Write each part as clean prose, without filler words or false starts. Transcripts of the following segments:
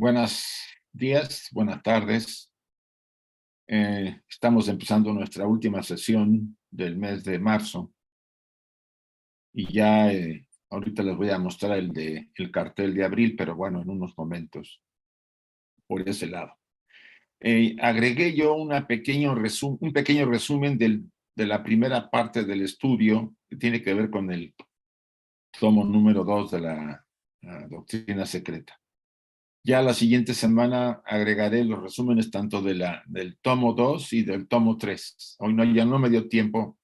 Buenos días, buenas tardes. Estamos empezando nuestra última sesión del mes de marzo y ya ahorita les voy a mostrar el cartel de abril, pero bueno, en unos momentos por ese lado. Agregué yo un pequeño resumen de la primera parte del estudio que tiene que ver con el tomo número 2 de la doctrina secreta. Ya la siguiente semana agregaré los resúmenes tanto del tomo 2 y del tomo 3. Hoy ya no me dio tiempo,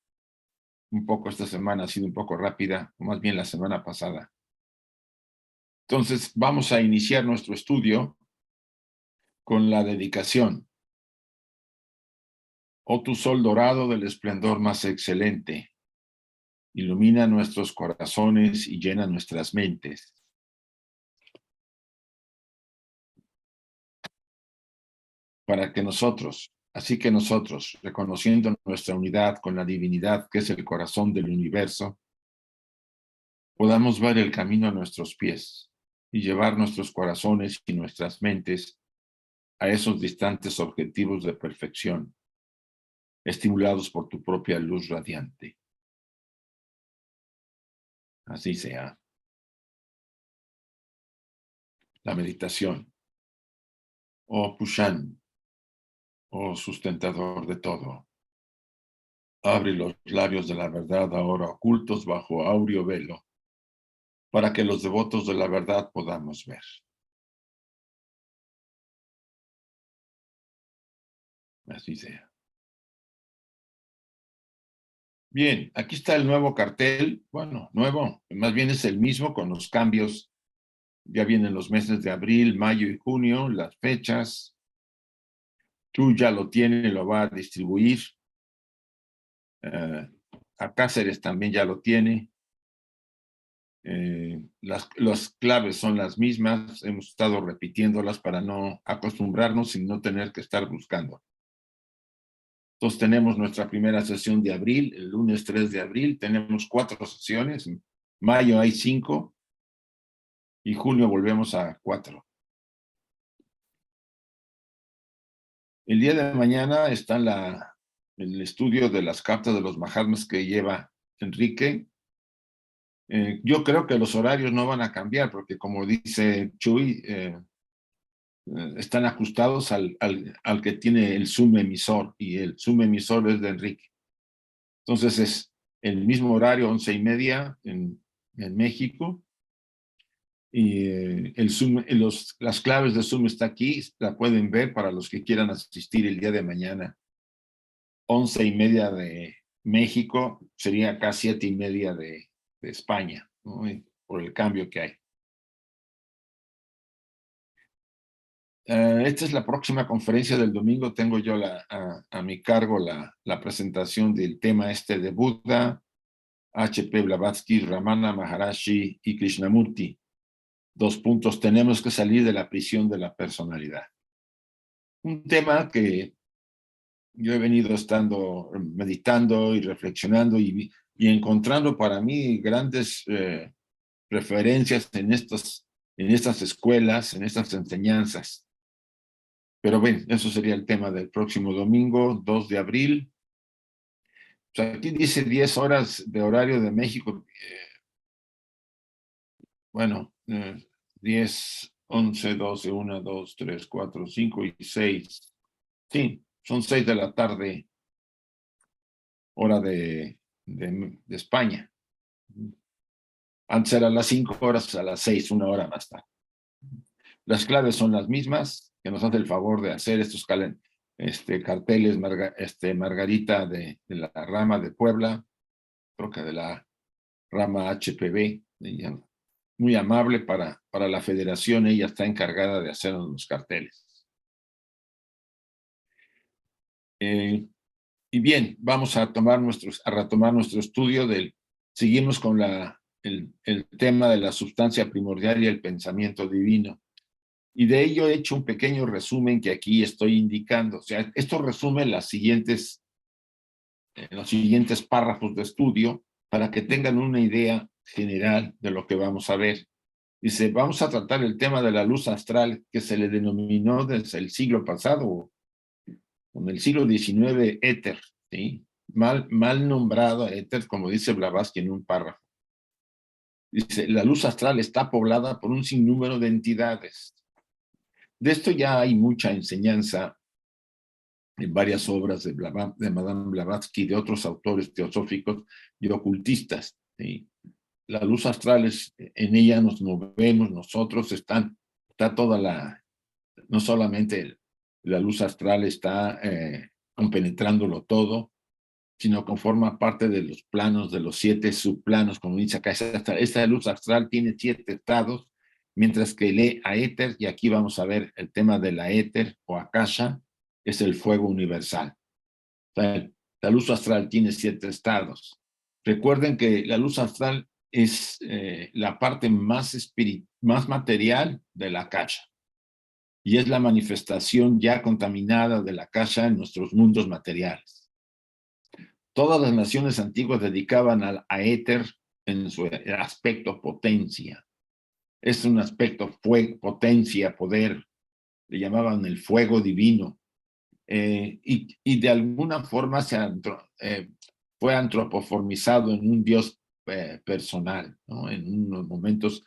un poco esta semana ha sido un poco rápida, o más bien la semana pasada. Entonces vamos a iniciar nuestro estudio con la dedicación. Oh tu sol dorado del esplendor más excelente, ilumina nuestros corazones y llena nuestras mentes. Para que nosotros, reconociendo nuestra unidad con la divinidad que es el corazón del universo, podamos ver el camino a nuestros pies y llevar nuestros corazones y nuestras mentes a esos distantes objetivos de perfección, estimulados por tu propia luz radiante. Así sea. La meditación. Oh Pushan, oh sustentador de todo, abre los labios de la verdad ahora ocultos bajo áureo velo, para que los devotos de la verdad podamos ver. Así sea. Bien, aquí está el nuevo cartel. Bueno, nuevo, más bien es el mismo con los cambios. Ya vienen los meses de abril, mayo y junio, las fechas. Tú ya lo tienes, lo va a distribuir. A Cáceres también ya lo tiene. Las claves son las mismas. Hemos estado repitiéndolas para no acostumbrarnos y no tener que estar buscando. Entonces tenemos nuestra primera sesión de abril, el lunes 3 de abril. Tenemos 4 sesiones. En mayo hay 5. Y junio volvemos a 4. El día de mañana está el estudio de las cartas de los Mahatmas que lleva Enrique. Yo creo que los horarios no van a cambiar porque, como dice Chuy, están ajustados al que tiene el Zoom emisor, y el Zoom emisor es de Enrique. Entonces es el mismo horario, 11:30 en México. Y el Zoom, las claves de Zoom está aquí, la pueden ver para los que quieran asistir el día de mañana. 11:30 de México, sería acá 7:30 de España, ¿no? Por el cambio que hay. Esta es la próxima conferencia del domingo. Tengo yo a mi cargo la presentación del tema de Buda, H.P. Blavatsky, Ramana Maharashi y Krishnamurti. 2 puntos, tenemos que salir de la prisión de la personalidad. Un tema que yo he venido meditando y reflexionando y encontrando para mí grandes referencias en estas escuelas, en estas enseñanzas. Pero bueno, eso sería el tema del próximo domingo, 2 de abril. O sea, aquí dice 10 horas de horario de México. Bueno, 10, 11, 12, 1, 2, 3, 4, 5 y 6. Sí, son 6 de la tarde, hora de España. Antes era a las 5 horas, a las 6, 1 hora más tarde. Las claves son las mismas, que nos hace el favor de hacer estos carteles Margarita de la rama de Puebla, creo que de la rama HPB, ella, muy amable para la federación. Ella está encargada de hacer los carteles. Y bien, vamos a retomar nuestro estudio seguimos con el tema de la sustancia primordial y el pensamiento divino. Y de ello he hecho un pequeño resumen que aquí estoy indicando. O sea, esto resume los siguientes párrafos de estudio para que tengan una idea general de lo que vamos a ver. Dice, vamos a tratar el tema de la luz astral que se le denominó desde el siglo pasado, en el siglo XIX, éter, ¿sí? Mal nombrado éter, como dice Blavatsky en un párrafo. Dice, la luz astral está poblada por un sinnúmero de entidades. De esto ya hay mucha enseñanza en varias obras de Madame Blavatsky y de otros autores teosóficos y ocultistas, ¿sí? La luz astral es, en ella nos movemos nosotros, está toda no solamente la luz astral está compenetrándolo todo, sino que forma parte de los planos, de los 7 subplanos, como dice acá. Esta luz astral tiene 7 estados, mientras que el aéter, y aquí vamos a ver el tema de la éter o akasha, es el fuego universal. O sea, la luz astral tiene 7 estados. Recuerden que la luz astral es la parte más material de la akasha, y es la manifestación ya contaminada de la akasha en nuestros mundos materiales. Todas las naciones antiguas dedicaban al éter en su aspecto potencia. Es un aspecto potencia, poder, le llamaban el fuego divino. Y de alguna forma fue antropoformizado en un dios personal, ¿no? En unos momentos,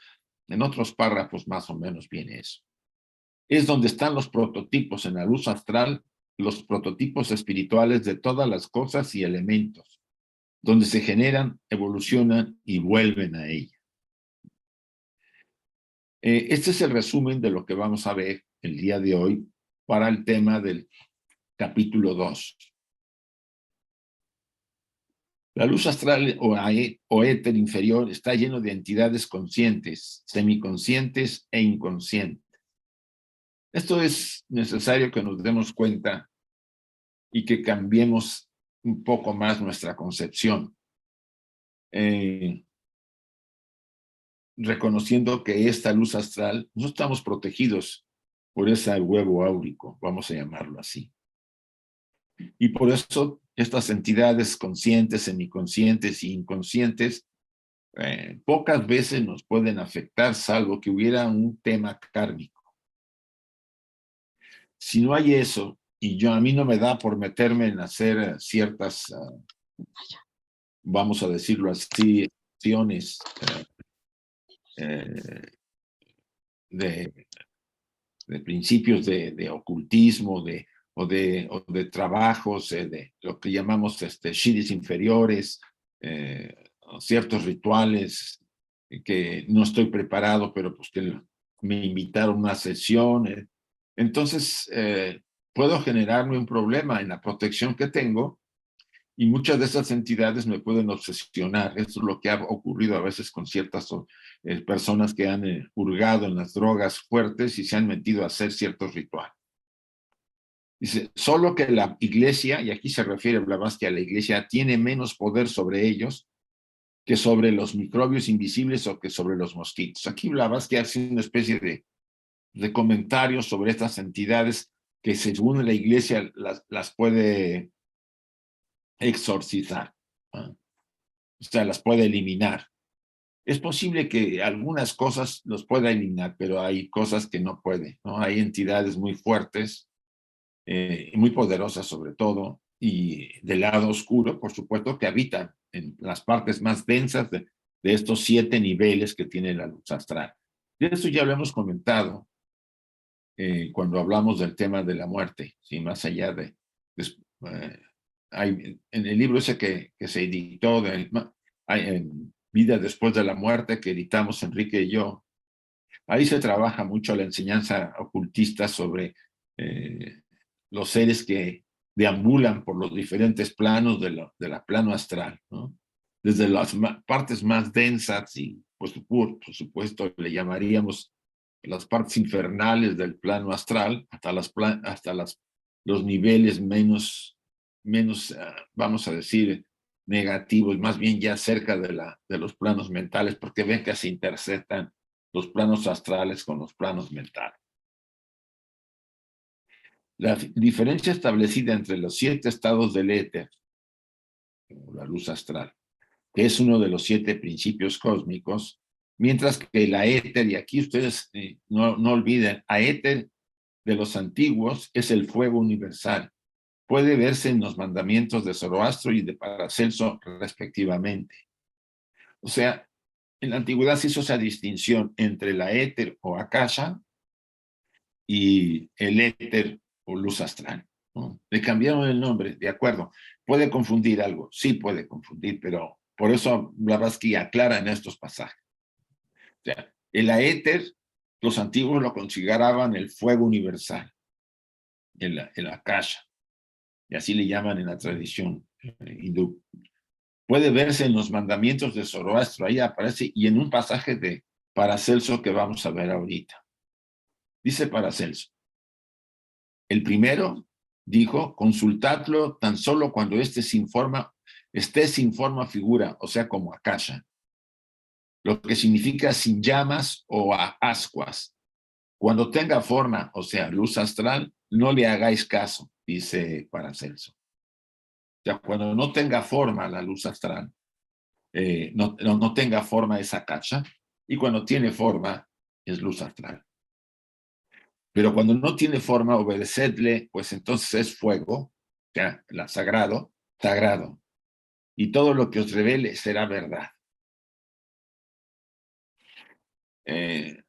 en otros párrafos más o menos viene eso. Es donde están los prototipos en la luz astral, los prototipos espirituales de todas las cosas y elementos, donde se generan, evolucionan y vuelven a ella. Este es el resumen de lo que vamos a ver el día de hoy para el tema del capítulo 2. La luz astral o éter inferior está lleno de entidades conscientes, semiconscientes e inconscientes. Esto es necesario que nos demos cuenta y que cambiemos un poco más nuestra concepción, reconociendo que esta luz astral, no estamos protegidos por ese huevo áurico, vamos a llamarlo así. Y por eso estas entidades conscientes, semiconscientes e inconscientes pocas veces nos pueden afectar, salvo que hubiera un tema kármico. Si no hay eso, y a mí no me da por meterme en hacer ciertas, vamos a decirlo así, acciones de principios de ocultismo, o de trabajos, de lo que llamamos shiris inferiores, ciertos rituales que no estoy preparado, pero pues que me invitaron a una sesión. Entonces, puedo generarme un problema en la protección que tengo, y muchas de esas entidades me pueden obsesionar. Esto es lo que ha ocurrido a veces con ciertas personas que han hurgado en las drogas fuertes y se han metido a hacer ciertos rituales. Dice, solo que la iglesia, y aquí se refiere Blavatsky a la iglesia, tiene menos poder sobre ellos que sobre los microbios invisibles o que sobre los mosquitos. Aquí Blavatsky hace una especie de comentarios sobre estas entidades que según la iglesia las puede exorcizar, ¿no? O sea, las puede eliminar. Es posible que algunas cosas los pueda eliminar, pero hay cosas que no puede, ¿no? Hay entidades muy fuertes, muy poderosas sobre todo, y del lado oscuro, por supuesto, que habitan en las partes más densas de estos 7 niveles que tiene la luz astral. De eso ya lo hemos comentado cuando hablamos del tema de la muerte, ¿sí? Más allá en el libro ese que se editó en Vida después de la muerte, que editamos Enrique y yo, ahí se trabaja mucho la enseñanza ocultista sobre los seres que deambulan por los diferentes planos de la plano astral, ¿no? Desde las partes más densas y, pues, por supuesto, le llamaríamos las partes infernales del plano astral, hasta los niveles menos, vamos a decir, negativos, más bien ya cerca de los planos mentales, porque ven que se interceptan los planos astrales con los planos mentales. La diferencia establecida entre los 7 estados del éter, la luz astral, que es uno de los 7 principios cósmicos, Mientras que la éter, y aquí ustedes no olviden, a éter de los antiguos es el fuego universal. Puede verse en los mandamientos de Zoroastro y de Paracelso respectivamente. O sea, en la antigüedad se hizo esa distinción entre la éter o akasha y el éter o luz astral, ¿no? Le cambiaron el nombre, de acuerdo. ¿Puede confundir algo? Sí puede confundir, pero por eso Blavatsky aclara en estos pasajes. O sea, el éter, los antiguos lo consideraban el fuego universal, el akasha, y así le llaman en la tradición hindú. Puede verse en los mandamientos de Zoroastro, ahí aparece, y en un pasaje de Paracelso que vamos a ver ahorita. Dice Paracelso, el primero dijo, consultadlo tan solo cuando esté sin forma figura, o sea, como akasha, lo que significa sin llamas o ascuas. Cuando tenga forma, o sea, luz astral, no le hagáis caso, dice Paracelso. O sea, cuando no tenga forma la luz astral, no tenga forma esa akasha, y cuando tiene forma es luz astral. Pero cuando no tiene forma, obedecedle, pues entonces es fuego, ya, la sagrado, sagrado. Y todo lo que os revele será verdad. Eh,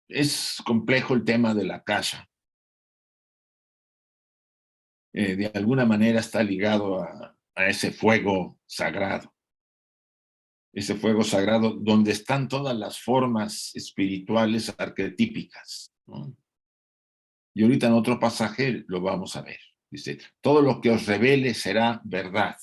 es complejo el tema de la akasha. De alguna manera está ligado a ese fuego sagrado. Ese fuego sagrado donde están todas las formas espirituales arquetípicas, ¿no? Y ahorita en otro pasaje lo vamos a ver. Dice, todo lo que os revele será verdad.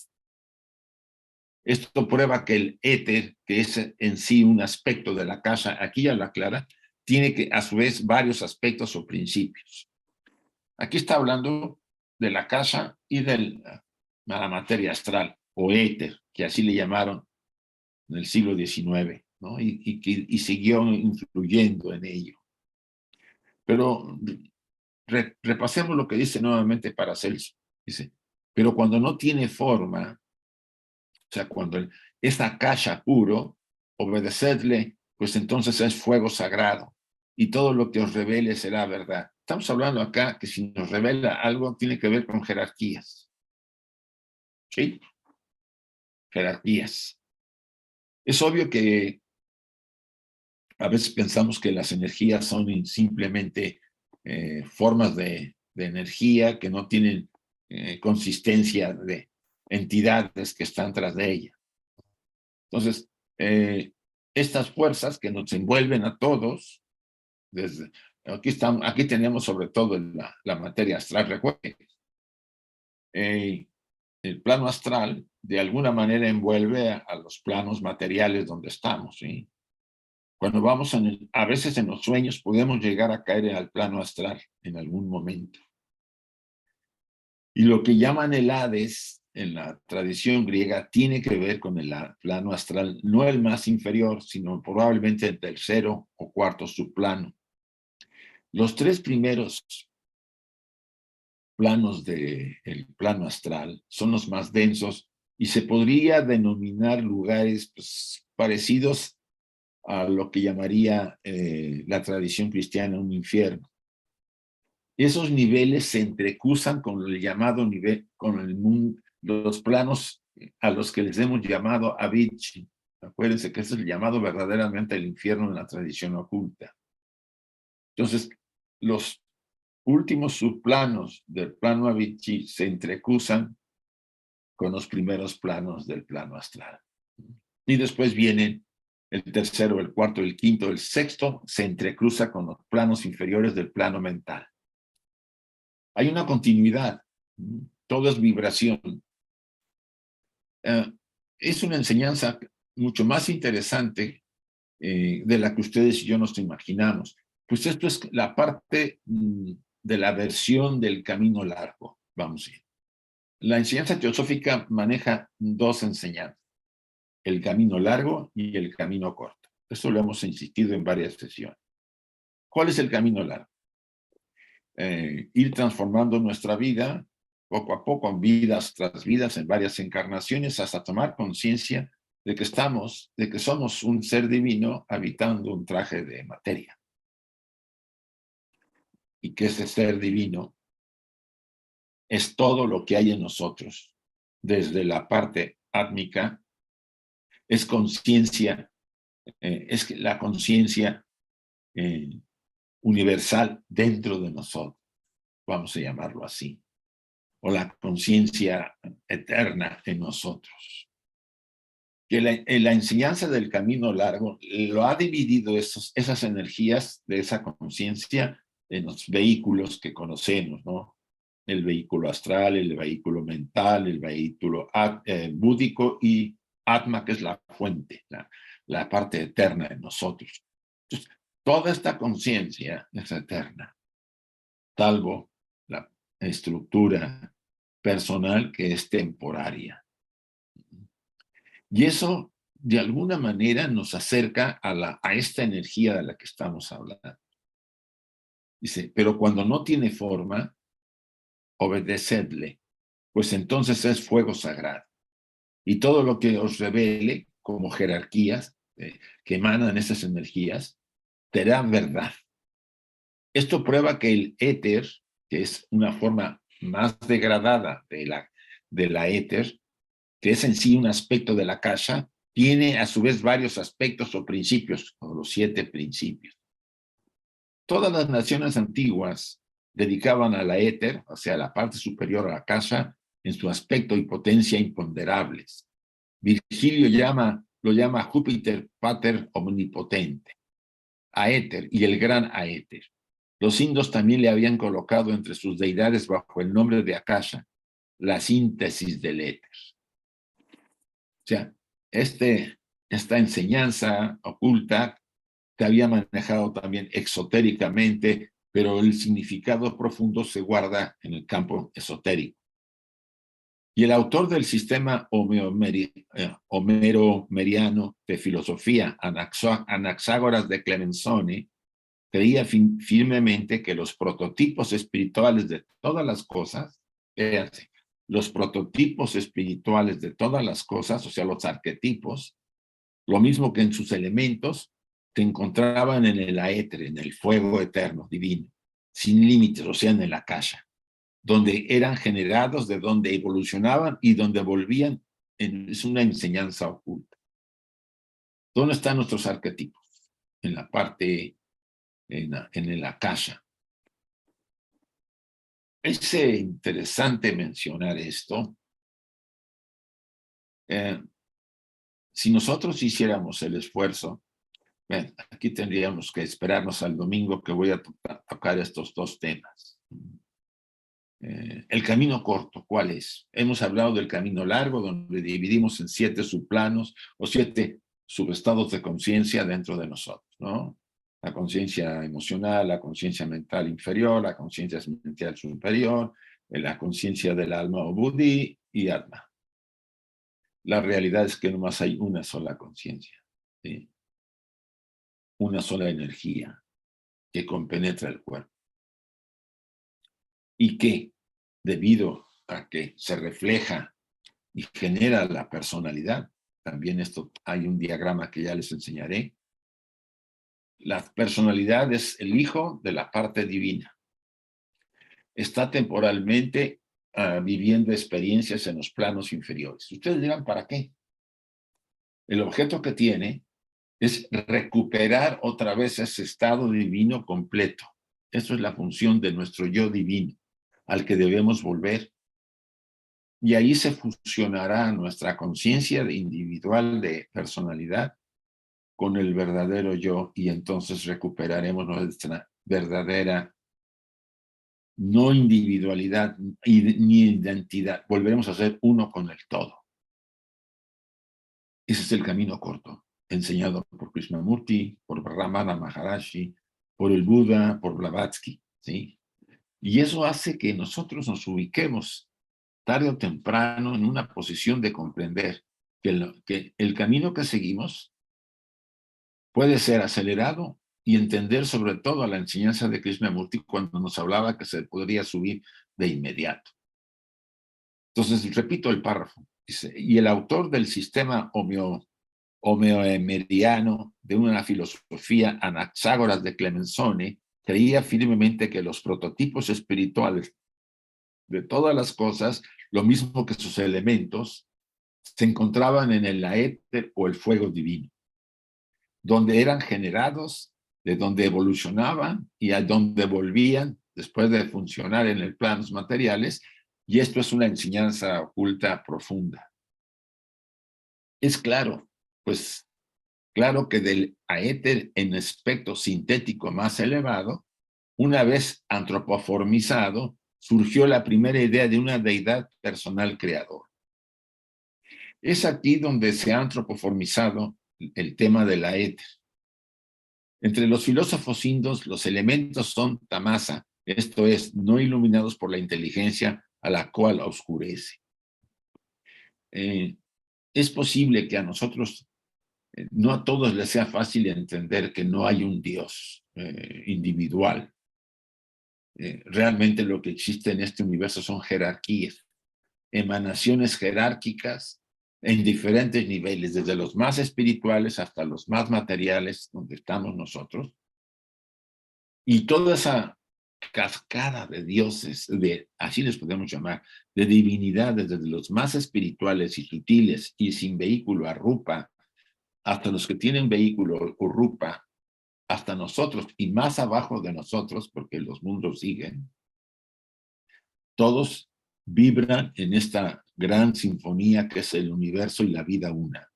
Esto prueba que el éter, que es en sí un aspecto de la akasha, aquí ya lo aclara, tiene que a su vez varios aspectos o principios. Aquí está hablando de la akasha y de la materia astral o éter, que así le llamaron en el siglo XIX, ¿no? Y siguió influyendo en ello. Pero repasemos lo que dice nuevamente Paracelso. Dice, pero cuando no tiene forma, o sea, cuando es akasha puro, obedecedle, pues entonces es fuego sagrado, y todo lo que os revele será verdad. Estamos hablando acá que si nos revela algo, tiene que ver con jerarquías. ¿Sí? Jerarquías. Es obvio que a veces pensamos que las energías son simplemente formas de energía que no tienen consistencia de entidades que están tras de ella. Entonces, estas fuerzas que nos envuelven a todos, aquí tenemos sobre todo la materia astral. Recuerden, el plano astral de alguna manera envuelve a los planos materiales donde estamos, ¿sí? Cuando vamos a veces en los sueños podemos llegar a caer al plano astral en algún momento. Y lo que llaman el Hades en la tradición griega tiene que ver con el plano astral, no el más inferior, sino probablemente el tercero o cuarto subplano. Los tres primeros planos del plano astral son los más densos y se podría denominar lugares pues, parecidos a lo que llamaría la tradición cristiana un infierno. Esos niveles se entrecruzan con el llamado nivel, con los planos a los que les hemos llamado Avicii. Acuérdense que es el llamado verdaderamente el infierno en la tradición oculta. Entonces, los últimos subplanos del plano Avicii se entrecruzan con los primeros planos del plano astral. Y después vienen el tercero, el cuarto, el quinto, el sexto, se entrecruza con los planos inferiores del plano mental. Hay una continuidad, todo es vibración. Es una enseñanza mucho más interesante de la que ustedes y yo nos imaginamos. Pues esto es la parte de la versión del camino largo, vamos a ir. La enseñanza teosófica maneja dos enseñanzas, el camino largo y el camino corto. Eso lo hemos insistido en varias sesiones. ¿Cuál es el camino largo? Ir transformando nuestra vida poco a poco, en vidas tras vidas, en varias encarnaciones, hasta tomar conciencia de que somos un ser divino habitando un traje de materia. Y que ese ser divino es todo lo que hay en nosotros, desde la parte átmica, es conciencia, es la conciencia universal dentro de nosotros, vamos a llamarlo así, o la conciencia eterna en nosotros. Que la enseñanza del camino largo lo ha dividido esas energías de esa conciencia en los vehículos que conocemos, ¿no? El vehículo astral, el vehículo mental, el vehículo búdico y Atma, que es la fuente, la parte eterna de nosotros. Entonces, toda esta conciencia es eterna, salvo la estructura personal que es temporaria. Y eso, de alguna manera, nos acerca a esta energía de la que estamos hablando. Dice, pero cuando no tiene forma, obedecedle, pues entonces es fuego sagrado. Y todo lo que os revele como jerarquías que emanan esas energías, será verdad. Esto prueba que el éter, que es una forma más degradada de la éter, que es en sí un aspecto de la casa, tiene a su vez varios aspectos o principios, o los 7 principios. Todas las naciones antiguas dedicaban a la éter, o sea, a la parte superior a la casa, en su aspecto y potencia imponderables. Virgilio lo llama Júpiter Pater Omnipotente, Aéter y el gran Aéter. Los indios también le habían colocado entre sus deidades bajo el nombre de Akasha, la síntesis del éter. O sea, esta enseñanza oculta se había manejado también exotéricamente, pero el significado profundo se guarda en el campo esotérico. Y el autor del sistema homero-meriano de filosofía, Anaxágoras de Clemenceau, creía firmemente que los prototipos espirituales de todas las cosas, fíjense, los prototipos espirituales de todas las cosas, o sea, los arquetipos, lo mismo que en sus elementos, se encontraban en el aéter, en el fuego eterno, divino, sin límites, o sea, en el akasha, donde eran generados, de donde evolucionaban y donde volvían. Es una enseñanza oculta. ¿Dónde están nuestros arquetipos? En la parte, en el akasha. Es interesante mencionar esto. Si nosotros hiciéramos el esfuerzo, aquí tendríamos que esperarnos al domingo que voy a tocar estos 2 temas. El camino corto, ¿cuál es? Hemos hablado del camino largo, donde dividimos en 7 subplanos o 7 subestados de conciencia dentro de nosotros, ¿no? La conciencia emocional, la conciencia mental inferior, la conciencia mental superior, la conciencia del alma o buddhi y atma. La realidad es que nomás hay una sola conciencia, ¿sí? Una sola energía que compenetra el cuerpo. Y que, debido a que se refleja y genera la personalidad, también esto hay un diagrama que ya les enseñaré, la personalidad es el hijo de la parte divina. Está temporalmente viviendo experiencias en los planos inferiores. Ustedes dirán, ¿para qué? El objeto que tiene es recuperar otra vez ese estado divino completo. Eso es la función de nuestro yo divino, al que debemos volver. Y ahí se fusionará nuestra conciencia individual de personalidad con el verdadero yo, y entonces recuperaremos nuestra verdadera no individualidad ni identidad. Volveremos a ser uno con el todo. Ese es el camino corto, enseñado por Krishnamurti, por Ramana Maharashi, por el Buda, por Blavatsky, ¿sí? Y eso hace que nosotros nos ubiquemos tarde o temprano en una posición de comprender que el camino que seguimos puede ser acelerado y entender sobre todo a la enseñanza de Krishnamurti cuando nos hablaba que se podría subir de inmediato. Entonces, repito el párrafo. Dice, y el autor del sistema homoemeriano de una filosofía Anaxágoras de Clemenceau creía firmemente que los prototipos espirituales de todas las cosas, lo mismo que sus elementos, se encontraban en el éter o el fuego divino, donde eran generados, de donde evolucionaban y a donde volvían después de funcionar en el planos materiales, y esto es una enseñanza oculta profunda. Es claro, pues claro que del éter en aspecto sintético más elevado, una vez antropoformizado, surgió la primera idea de una deidad personal creadora. Es aquí donde se ha antropoformizado el tema de la éter. Entre los filósofos indios, los elementos son tamasa, esto es, no iluminados por la inteligencia a la cual oscurece. Es posible que a nosotros, no a todos les sea fácil entender que no hay un Dios individual. Realmente lo que existe en este universo son jerarquías, emanaciones jerárquicas en diferentes niveles, desde los más espirituales hasta los más materiales, donde estamos nosotros. Y toda esa cascada de dioses, así les podemos llamar, de divinidades, desde los más espirituales y sutiles y sin vehículo a rupa, hasta los que tienen vehículo o rupa, hasta nosotros y más abajo de nosotros, porque los mundos siguen, todos vibran en esta gran sinfonía que es el universo y la vida una.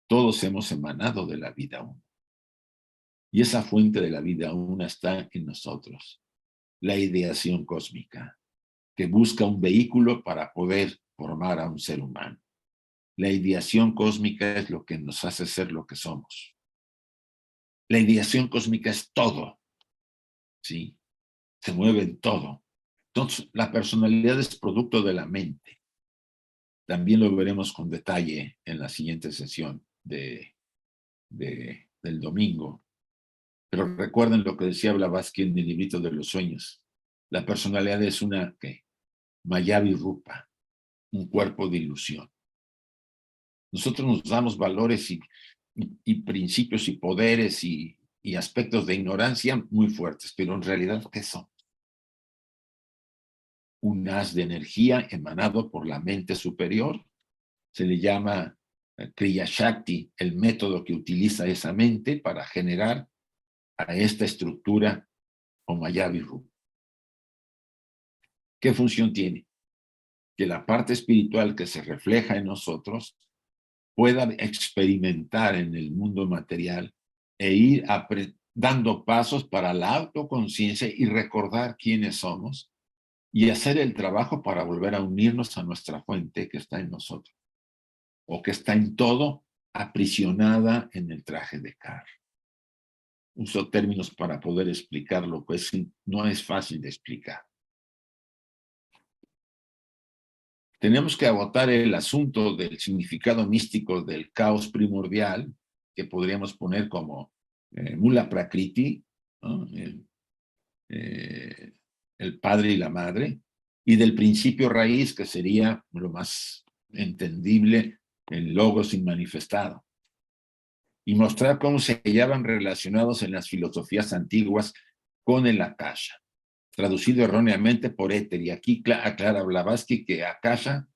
Todos hemos emanado de la vida una. Y esa fuente de la vida una está en nosotros, la ideación cósmica, que busca un vehículo para poder formar a un ser humano. La ideación cósmica es lo que nos hace ser lo que somos. La ideación cósmica es todo, ¿sí? Se mueve en todo. Entonces, la personalidad es producto de la mente. También lo veremos con detalle en la siguiente sesión del domingo. Pero recuerden lo que decía Blavatsky en el librito de los sueños. La personalidad es una Mayavi Rupa, un cuerpo de ilusión. Nosotros nos damos valores y principios y poderes y aspectos de ignorancia muy fuertes, pero en realidad, ¿qué son? Un haz de energía emanado por la mente superior. Se le llama Kriya Shakti, el método que utiliza esa mente para generar a esta estructura o Mayavi Rupa. ¿Qué función tiene? Que la parte espiritual que se refleja en nosotros pueda experimentar en el mundo material e ir dando pasos para la autoconciencia y recordar quiénes somos y hacer el trabajo para volver a unirnos a nuestra fuente que está en nosotros o que está en todo, aprisionada en el traje de carne. Uso términos para poder explicarlo, pues no es fácil de explicar. Tenemos que agotar el asunto del significado místico del caos primordial, que podríamos poner como Mula Prakriti, ¿no? El padre y la madre, y del principio raíz, que sería lo más entendible, el logos inmanifestado, y mostrar cómo se hallaban relacionados en las filosofías antiguas con el Akasha, traducido erróneamente por éter, y aquí aclara Blavatsky que Akasha,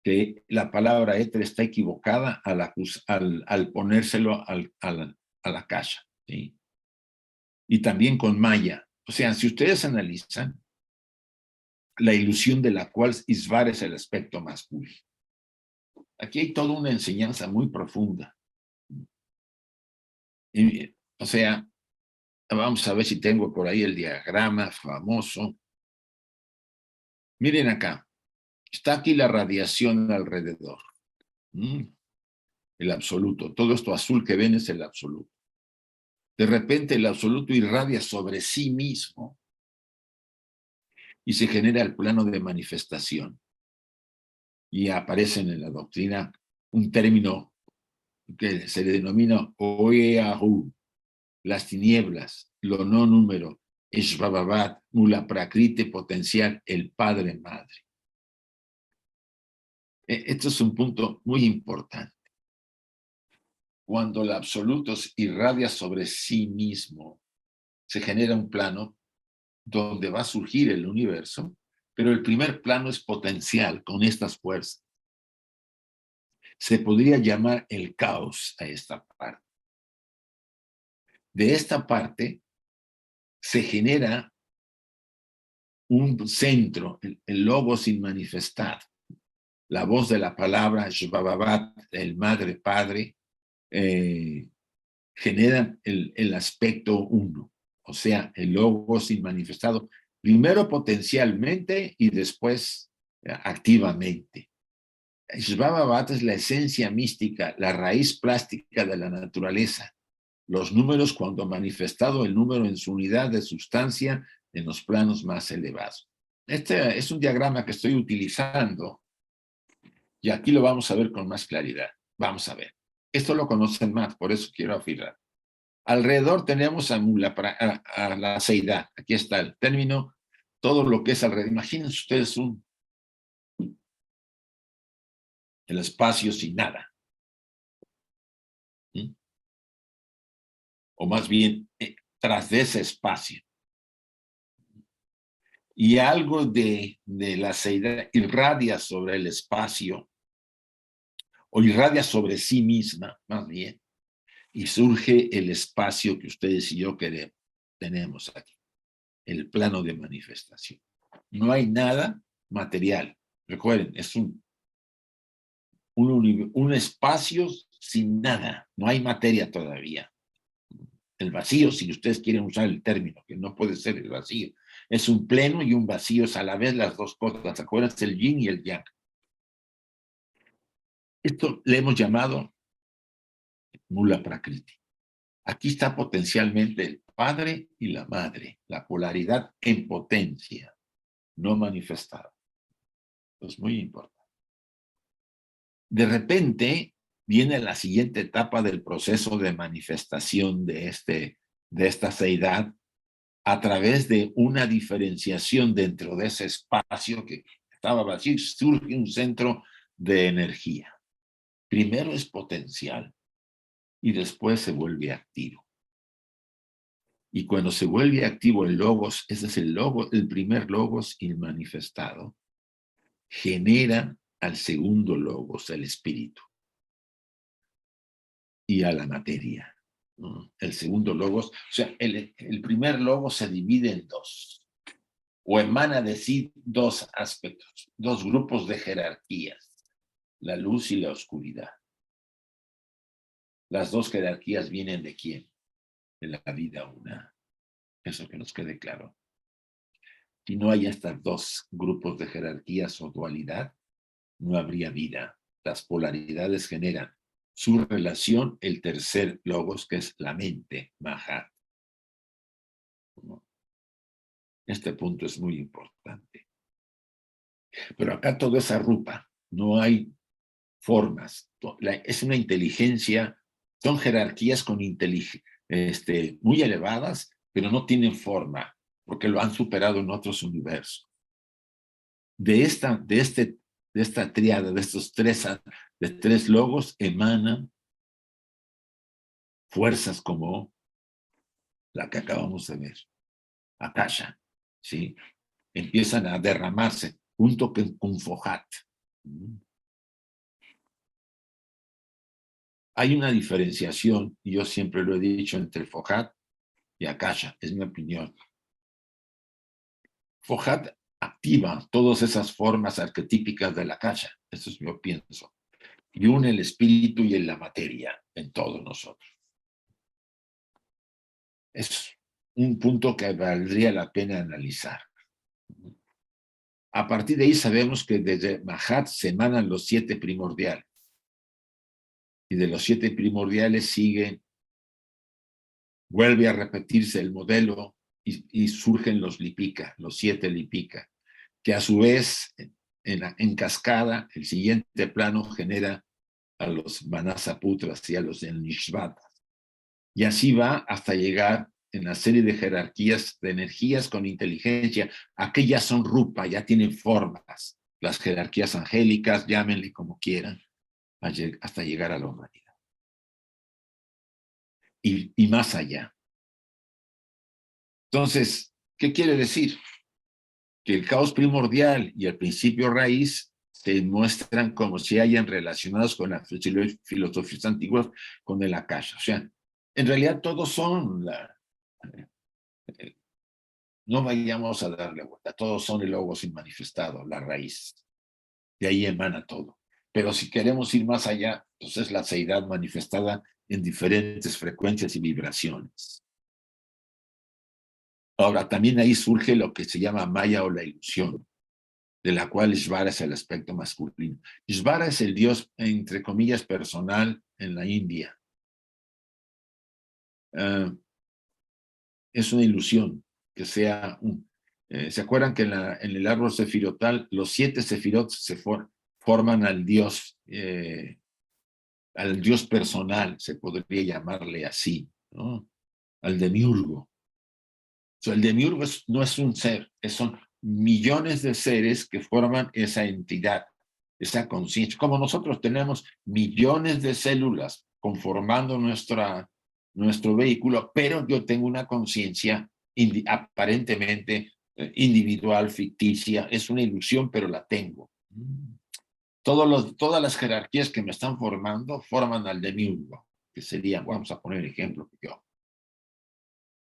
que la palabra éter está equivocada al ponérselo a la Akasha, ¿sí? Y también con Maya. O sea, si ustedes analizan, la ilusión de la cual Isvar es el aspecto masculino. Aquí hay toda una enseñanza muy profunda. O sea, vamos a ver si tengo por ahí el diagrama famoso. Miren acá, está aquí la radiación alrededor. El absoluto, todo esto azul que ven es el absoluto. De repente el absoluto irradia sobre sí mismo y se genera el plano de manifestación. Y aparece en la doctrina un término que se le denomina Oeahu, las tinieblas, lo no número, Shvababat, Mula Prakriti potencial, el padre madre. Esto es un punto muy importante. Cuando el absoluto irradia sobre sí mismo, se genera un plano donde va a surgir el universo, pero el primer plano es potencial con estas fuerzas. Se podría llamar el caos a esta parte. De esta parte se genera un centro, el logos sin manifestar, la voz de la palabra, Shvababat, el madre, padre, generan el aspecto uno, o sea, el logos sin manifestado, primero potencialmente y después activamente. Shvababat es la esencia mística, la raíz plástica de la naturaleza. Los números cuando manifestado el número en su unidad de sustancia en los planos más elevados. Este es un diagrama que estoy utilizando y aquí lo vamos a ver con más claridad. Vamos a ver. Esto lo conocen más, por eso quiero afirmar. Alrededor tenemos a la seidad. Aquí está el término, todo lo que es alrededor. Imagínense ustedes el espacio sin nada. ¿Mm? O más bien, tras de ese espacio. Y algo de la seidad irradia sobre el espacio, o irradia sobre sí misma, más bien, y surge el espacio que ustedes y yo tenemos aquí, el plano de manifestación. No hay nada material. Recuerden, es un espacio sin nada. No hay materia todavía. El vacío, si ustedes quieren usar el término, que no puede ser el vacío, es un pleno y un vacío, es a la vez las dos cosas. Acuérdense, el yin y el yang. Esto le hemos llamado Mula Prakriti. Aquí está potencialmente el padre y la madre, la polaridad en potencia, no manifestada. Es muy importante. De repente viene la siguiente etapa del proceso de manifestación de esta seidad a través de una diferenciación dentro de ese espacio que estaba vacío, surge un centro de energía. Primero es potencial y después se vuelve activo. Y cuando se vuelve activo el logos, ese es el primer logos inmanifestado, genera al segundo logos, el espíritu, y a la materia. ¿No? El segundo logos, o sea, el primer logos se divide en dos, o emana de sí dos aspectos, dos grupos de jerarquías, la luz y la oscuridad. Las dos jerarquías vienen de quién? De la vida una. Eso que nos quede claro. Si no hay estos dos grupos de jerarquías o dualidad, no habría vida. Las polaridades generan su relación, el tercer logos, que es la mente, Mahat. Este punto es muy importante. Pero acá todo es arrupa, no hay formas. Es una inteligencia, son jerarquías con muy elevadas, pero no tienen forma, porque lo han superado en otros universos. De esta tríada, de estos tres logos, emanan fuerzas como la que acabamos de ver, Akasha, ¿sí? Empiezan a derramarse junto con Fohat. Hay una diferenciación, y yo siempre lo he dicho, entre Fohat y Akasha, es mi opinión. Fohat activa todas esas formas arquetípicas de la Akasha, eso es lo que pienso, y une el espíritu y la materia en todos nosotros. Es un punto que valdría la pena analizar. A partir de ahí sabemos que desde Mahat se emanan los 7 primordiales. Y de los 7 primordiales vuelve a repetirse el modelo y surgen los Lipika, los 7 Lipika, que a su vez, en cascada, el siguiente plano genera a los Manasaputras y a los Nishvatas. Y así va hasta llegar en la serie de jerarquías de energías con inteligencia. Aquellas son rupa, ya tienen formas. Las jerarquías angélicas, llámenle como quieran, hasta llegar a la humanidad. y más allá. Entonces, ¿qué quiere decir? Que el caos primordial y el principio raíz se muestran como si hayan relacionados con las filosofías antiguas con el Akasha. O sea, en realidad todos son no vayamos a darle vuelta, todos son el logos inmanifestado, la raíz. De ahí emana todo. Pero si queremos ir más allá, entonces la seidad manifestada en diferentes frecuencias y vibraciones. Ahora, también ahí surge lo que se llama Maya o la ilusión, de la cual Ishvara es el aspecto masculino. Ishvara es el dios, entre comillas, personal en la India. Es una ilusión que sea ¿se acuerdan que en el árbol sefirotal los 7 sefirot forman al dios personal, se podría llamarle así, ¿no? Al demiurgo. O sea, el demiurgo no es un ser, son millones de seres que forman esa entidad, esa conciencia. Como nosotros tenemos millones de células conformando nuestro vehículo, pero yo tengo una conciencia aparentemente individual, ficticia, es una ilusión, pero la tengo. Todas las jerarquías que me están formando forman al demiurgo, que serían, vamos a poner ejemplo, yo.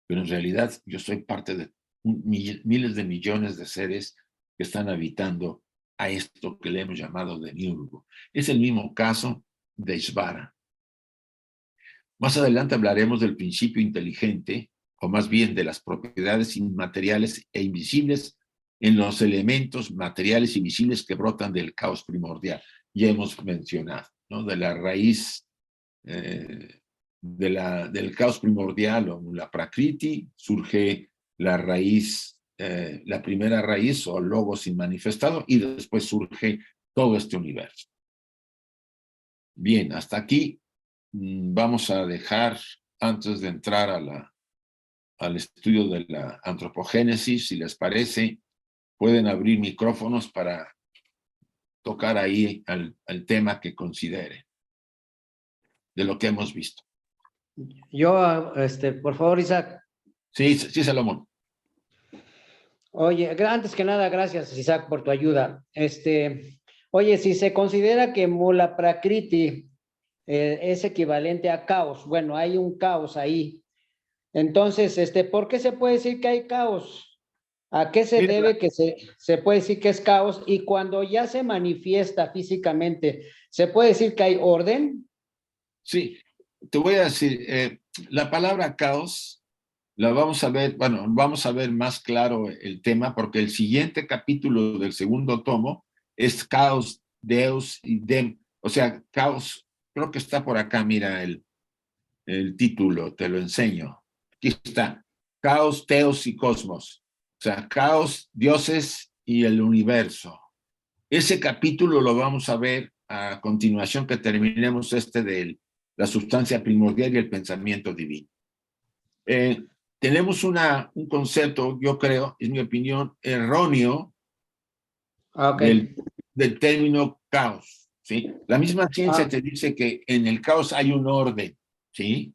Pero en realidad yo soy parte de miles de millones de seres que están habitando a esto que le hemos llamado demiurgo. Es el mismo caso de Ishvara. Más adelante hablaremos del principio inteligente, o más bien de las propiedades inmateriales e invisibles en los elementos materiales y visibles que brotan del caos primordial. Ya hemos mencionado, ¿no? De la raíz del caos primordial o la prakriti surge la raíz, la primera raíz o logos inmanifestado, y después surge todo este universo. Bien, hasta aquí vamos a dejar, antes de entrar al estudio de la antropogénesis, si les parece, pueden abrir micrófonos para tocar ahí al tema que considere de lo que hemos visto. Yo, por favor, Isaac. Sí, Salomón. Oye, antes que nada, gracias, Isaac, por tu ayuda. Oye, si se considera que Mula Prakriti es equivalente a caos, bueno, hay un caos ahí. Entonces, ¿por qué se puede decir que hay caos? ¿A qué se debe que se puede decir que es caos? Y cuando ya se manifiesta físicamente, ¿se puede decir que hay orden? Sí, te voy a decir, la palabra caos la vamos a ver, bueno, vamos a ver más claro el tema, porque el siguiente capítulo del segundo tomo es Caos, Deus y Dem, o sea, caos, creo que está por acá, mira el título, te lo enseño. Aquí está, Caos, Teos y Cosmos, o sea, caos, dioses y el universo. Ese capítulo lo vamos a ver a continuación que terminemos de la sustancia primordial y el pensamiento divino. Tenemos un concepto, yo creo, es mi opinión, erróneo del término caos, ¿sí? La misma ciencia te dice que en el caos hay un orden, ¿sí?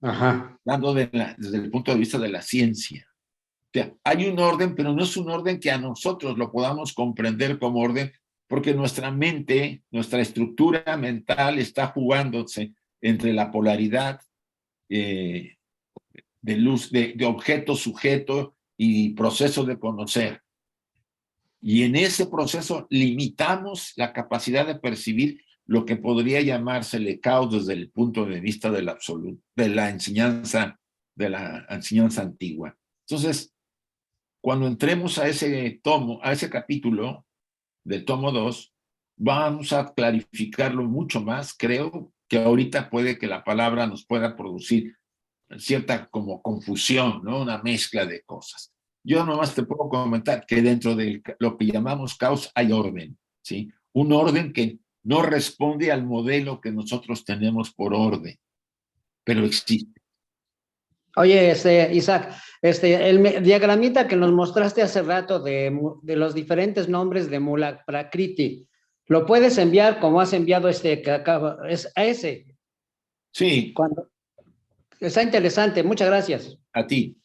Ajá. Dando desde el punto de vista de la ciencia. O sea, hay un orden, pero no es un orden que a nosotros lo podamos comprender como orden, porque nuestra mente, nuestra estructura mental está jugándose entre la polaridad de luz, de objeto, sujeto y proceso de conocer. Y en ese proceso limitamos la capacidad de percibir lo que podría llamársele caos desde el punto de vista del absoluto, de la enseñanza antigua. Entonces, cuando entremos a ese tomo, a ese capítulo del tomo 2, vamos a clarificarlo mucho más. Creo que ahorita puede que la palabra nos pueda producir cierta como confusión, ¿no? Una mezcla de cosas. Yo nomás te puedo comentar que dentro de lo que llamamos caos hay orden, ¿sí? Un orden que no responde al modelo que nosotros tenemos por orden, pero existe. Oye, Isaac, el diagramita que nos mostraste hace rato de los diferentes nombres de Mula Prakriti, ¿lo puedes enviar como has enviado que acaba, es a ese? Sí. Está interesante, muchas gracias. A ti.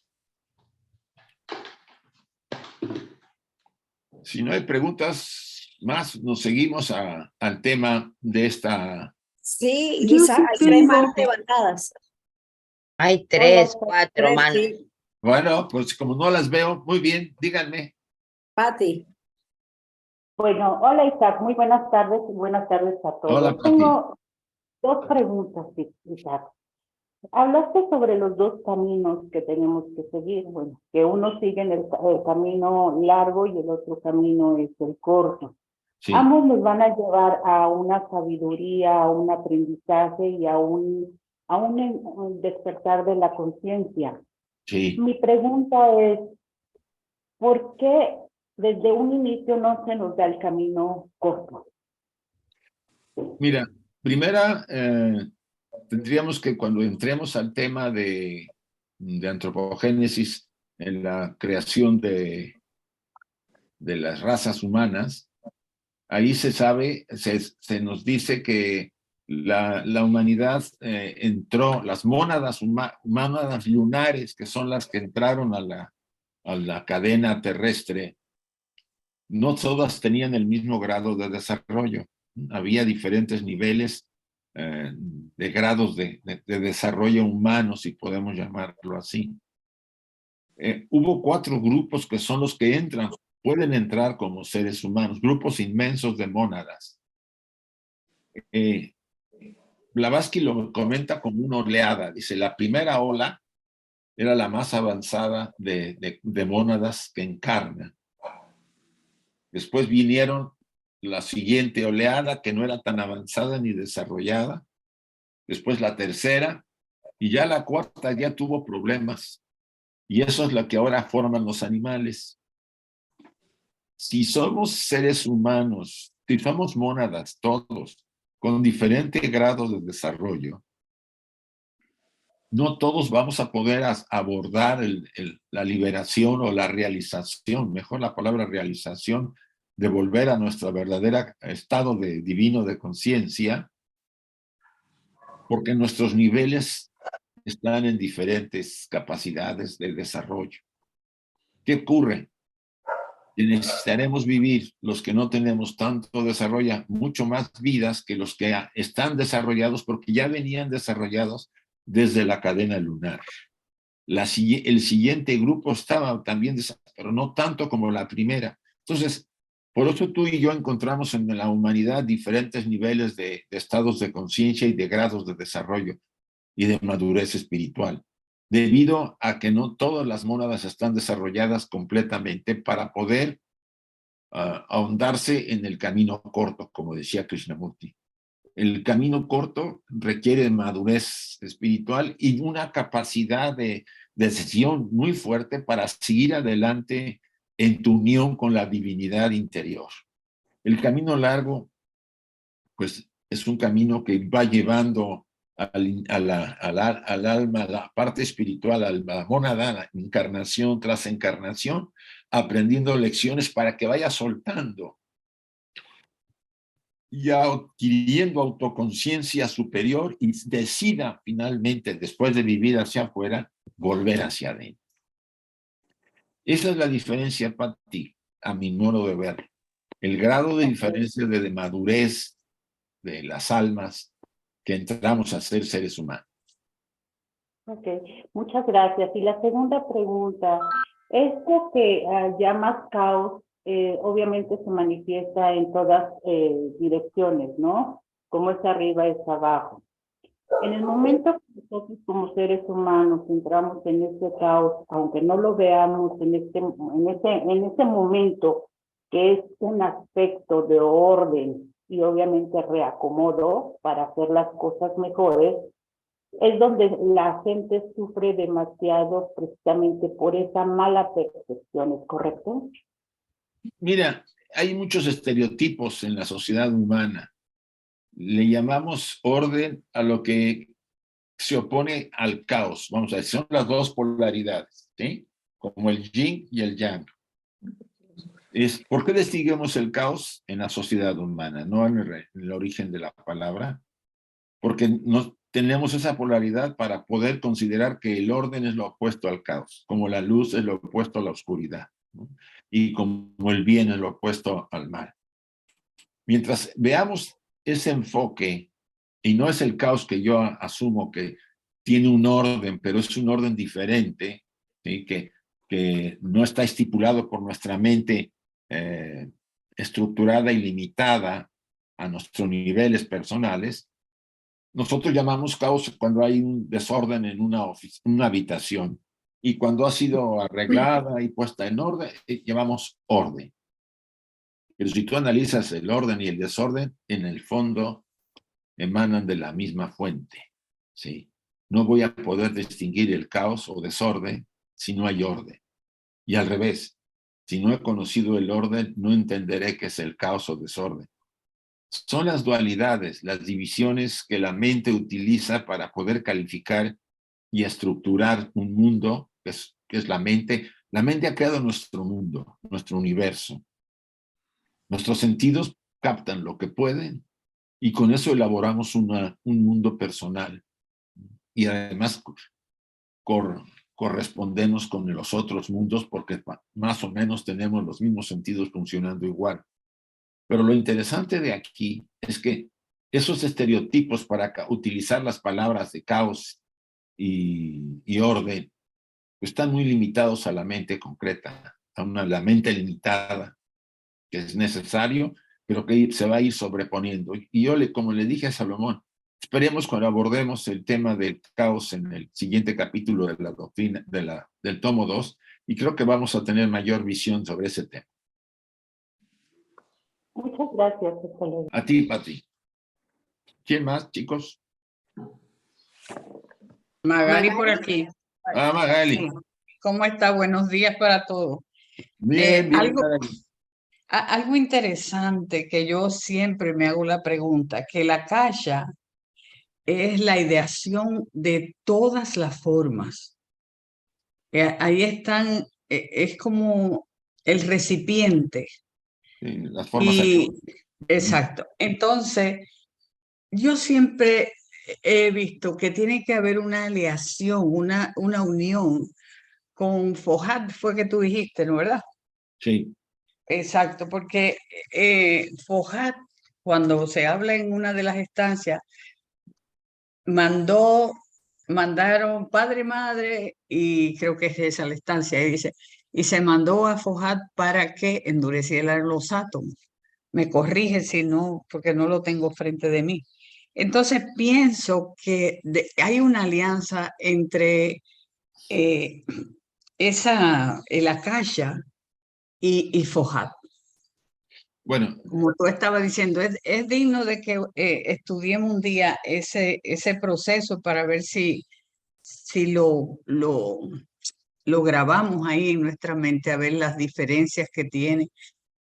Si no hay preguntas más, nos seguimos al tema de esta. Sí, Yo quizá sí hay tres tengo. manos levantadas. Hay Hola, 3, 4 tres, manos. sí. Bueno, pues como no las veo, muy bien, díganme. Pati, Bueno, hola Isaac, muy buenas tardes y buenas tardes a Hola, todos. Pati. Tengo dos preguntas, Isaac. Hablaste sobre los dos caminos que tenemos que seguir, bueno, que uno sigue en el camino largo y el otro camino es el corto. Sí, Ambos nos van a llevar a una sabiduría, a un aprendizaje y a un despertar de la conciencia. sí. Mi pregunta es, ¿por qué desde un inicio no se nos da el camino corto? Mira, primera, tendríamos que cuando entremos al tema de antropogénesis, en la creación de las razas humanas, ahí se sabe, se nos dice que la humanidad entró, las mónadas lunares, que son las que entraron a la cadena terrestre, no todas tenían el mismo grado de desarrollo. Había diferentes niveles de grados de desarrollo humano, si podemos llamarlo así. Hubo 4 grupos que son los que entran, pueden entrar como seres humanos, grupos inmensos de mónadas. Blavatsky lo comenta como una oleada. Dice, la primera ola era la más avanzada de mónadas que encarnan. Después vinieron la siguiente oleada, que no era tan avanzada ni desarrollada. Después la tercera, y ya la cuarta ya tuvo problemas. Y eso es lo que ahora forman los animales. Si somos seres humanos, si somos mónadas todos, con diferente grado de desarrollo, no todos vamos a poder abordar la liberación o la realización, mejor la palabra realización, de volver a nuestro verdadero estado de divino de conciencia, porque nuestros niveles están en diferentes capacidades de desarrollo. ¿Qué ocurre? Que necesitaremos vivir, los que no tenemos tanto desarrollo, mucho más vidas que los que están desarrollados, porque ya venían desarrollados desde la cadena lunar. El siguiente grupo estaba también desarrollado, pero no tanto como la primera. Entonces, por eso tú y yo encontramos en la humanidad diferentes niveles de estados de conciencia y de grados de desarrollo y de madurez espiritual, debido a que no todas las mónadas están desarrolladas completamente para poder ahondarse en el camino corto, como decía Krishnamurti. El camino corto requiere madurez espiritual y una capacidad de decisión muy fuerte para seguir adelante en tu unión con la divinidad interior. El camino largo, pues, es un camino que va llevando al alma, a la parte espiritual, a la mónada, encarnación tras encarnación, aprendiendo lecciones para que vaya soltando y adquiriendo autoconciencia superior y decida finalmente, después de vivir hacia afuera, volver hacia adentro. Esa es la diferencia, Pati, a mi modo de ver. El grado de diferencia de madurez de las almas que entramos a ser seres humanos. Ok, muchas gracias. Y la segunda pregunta, esto que llamas caos, obviamente se manifiesta en todas direcciones, ¿no? Como es arriba, es abajo. En el momento que nosotros como seres humanos entramos en este caos, aunque no lo veamos en ese momento, que es un aspecto de orden y obviamente reacomodo para hacer las cosas mejores, es donde la gente sufre demasiado precisamente por esa mala percepción, ¿es correcto? Mira, hay muchos estereotipos en la sociedad humana. Le llamamos orden a lo que se opone al caos. Vamos a decir, son las dos polaridades, ¿sí? Como el yin y el yang. ¿Por qué distinguimos el caos en la sociedad humana? No en el origen de la palabra, porque tenemos esa polaridad para poder considerar que el orden es lo opuesto al caos, como la luz es lo opuesto a la oscuridad, ¿no? Y como el bien es lo opuesto al mal. Mientras veamos ese enfoque, y no es el caos que yo asumo que tiene un orden, pero es un orden diferente, ¿sí? que no está estipulado por nuestra mente estructurada y limitada a nuestros niveles personales. Nosotros llamamos caos cuando hay un desorden en una habitación, y cuando ha sido arreglada y puesta en orden, llamamos orden. Pero si tú analizas el orden y el desorden, en el fondo emanan de la misma fuente, ¿sí? No voy a poder distinguir el caos o desorden si no hay orden. Y al revés, si no he conocido el orden, no entenderé qué es el caos o desorden. Son las dualidades, las divisiones que la mente utiliza para poder calificar y estructurar un mundo, que es la mente. La mente ha creado nuestro mundo, nuestro universo. Nuestros sentidos captan lo que pueden y con eso elaboramos un mundo personal. Y además correspondemos con los otros mundos porque más o menos tenemos los mismos sentidos funcionando igual. Pero lo interesante de aquí es que esos estereotipos para utilizar las palabras de caos y orden están muy limitados a la mente concreta, a la mente limitada, que es necesario, pero que se va a ir sobreponiendo. Y yo, como le dije a Salomón, esperemos cuando abordemos el tema del caos en el siguiente capítulo de la doctrina, del tomo 2, y creo que vamos a tener mayor visión sobre ese tema. Muchas gracias, hasta luego. A ti, Pati. ¿Quién más, chicos? Magali por aquí. Ah, Magali. Sí. ¿Cómo está? Buenos días para todos. Bien, bien. Algo interesante que yo siempre me hago la pregunta, que la akasha es la ideación de todas las formas. Ahí están, es como el recipiente. Sí, las formas aquí. Exacto. Entonces, yo siempre he visto que tiene que haber una aleación, una unión con Fojat, fue que tú dijiste, ¿no, verdad? Sí. Exacto, porque Fojat, cuando se habla en una de las estancias, mandaron padre, madre, y creo que es esa la estancia, y dice, y se mandó a Fojat para que endurecieran los átomos. Me corrige si no, porque no lo tengo frente de mí. Entonces pienso que hay una alianza entre el akasha y Fojat. Bueno, Como tú estabas diciendo, es digno de que estudiemos un día ese proceso para ver si lo grabamos ahí en nuestra mente, a ver las diferencias que tiene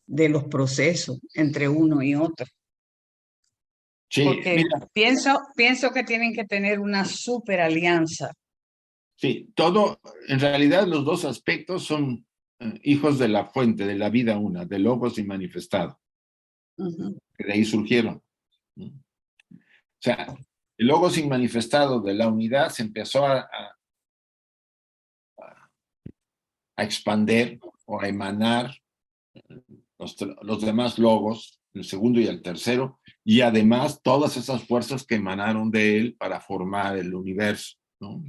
de los procesos entre uno y otro. sí, Porque mira, pienso que tienen que tener una super alianza. sí, en realidad los dos aspectos son hijos de la fuente, de la vida una, del logos y manifestado, que de ahí surgieron. O sea, el logos inmanifestado de la unidad se empezó a expandir o a emanar los demás logos, el segundo y el tercero, y además todas esas fuerzas que emanaron de él para formar el universo, ¿no?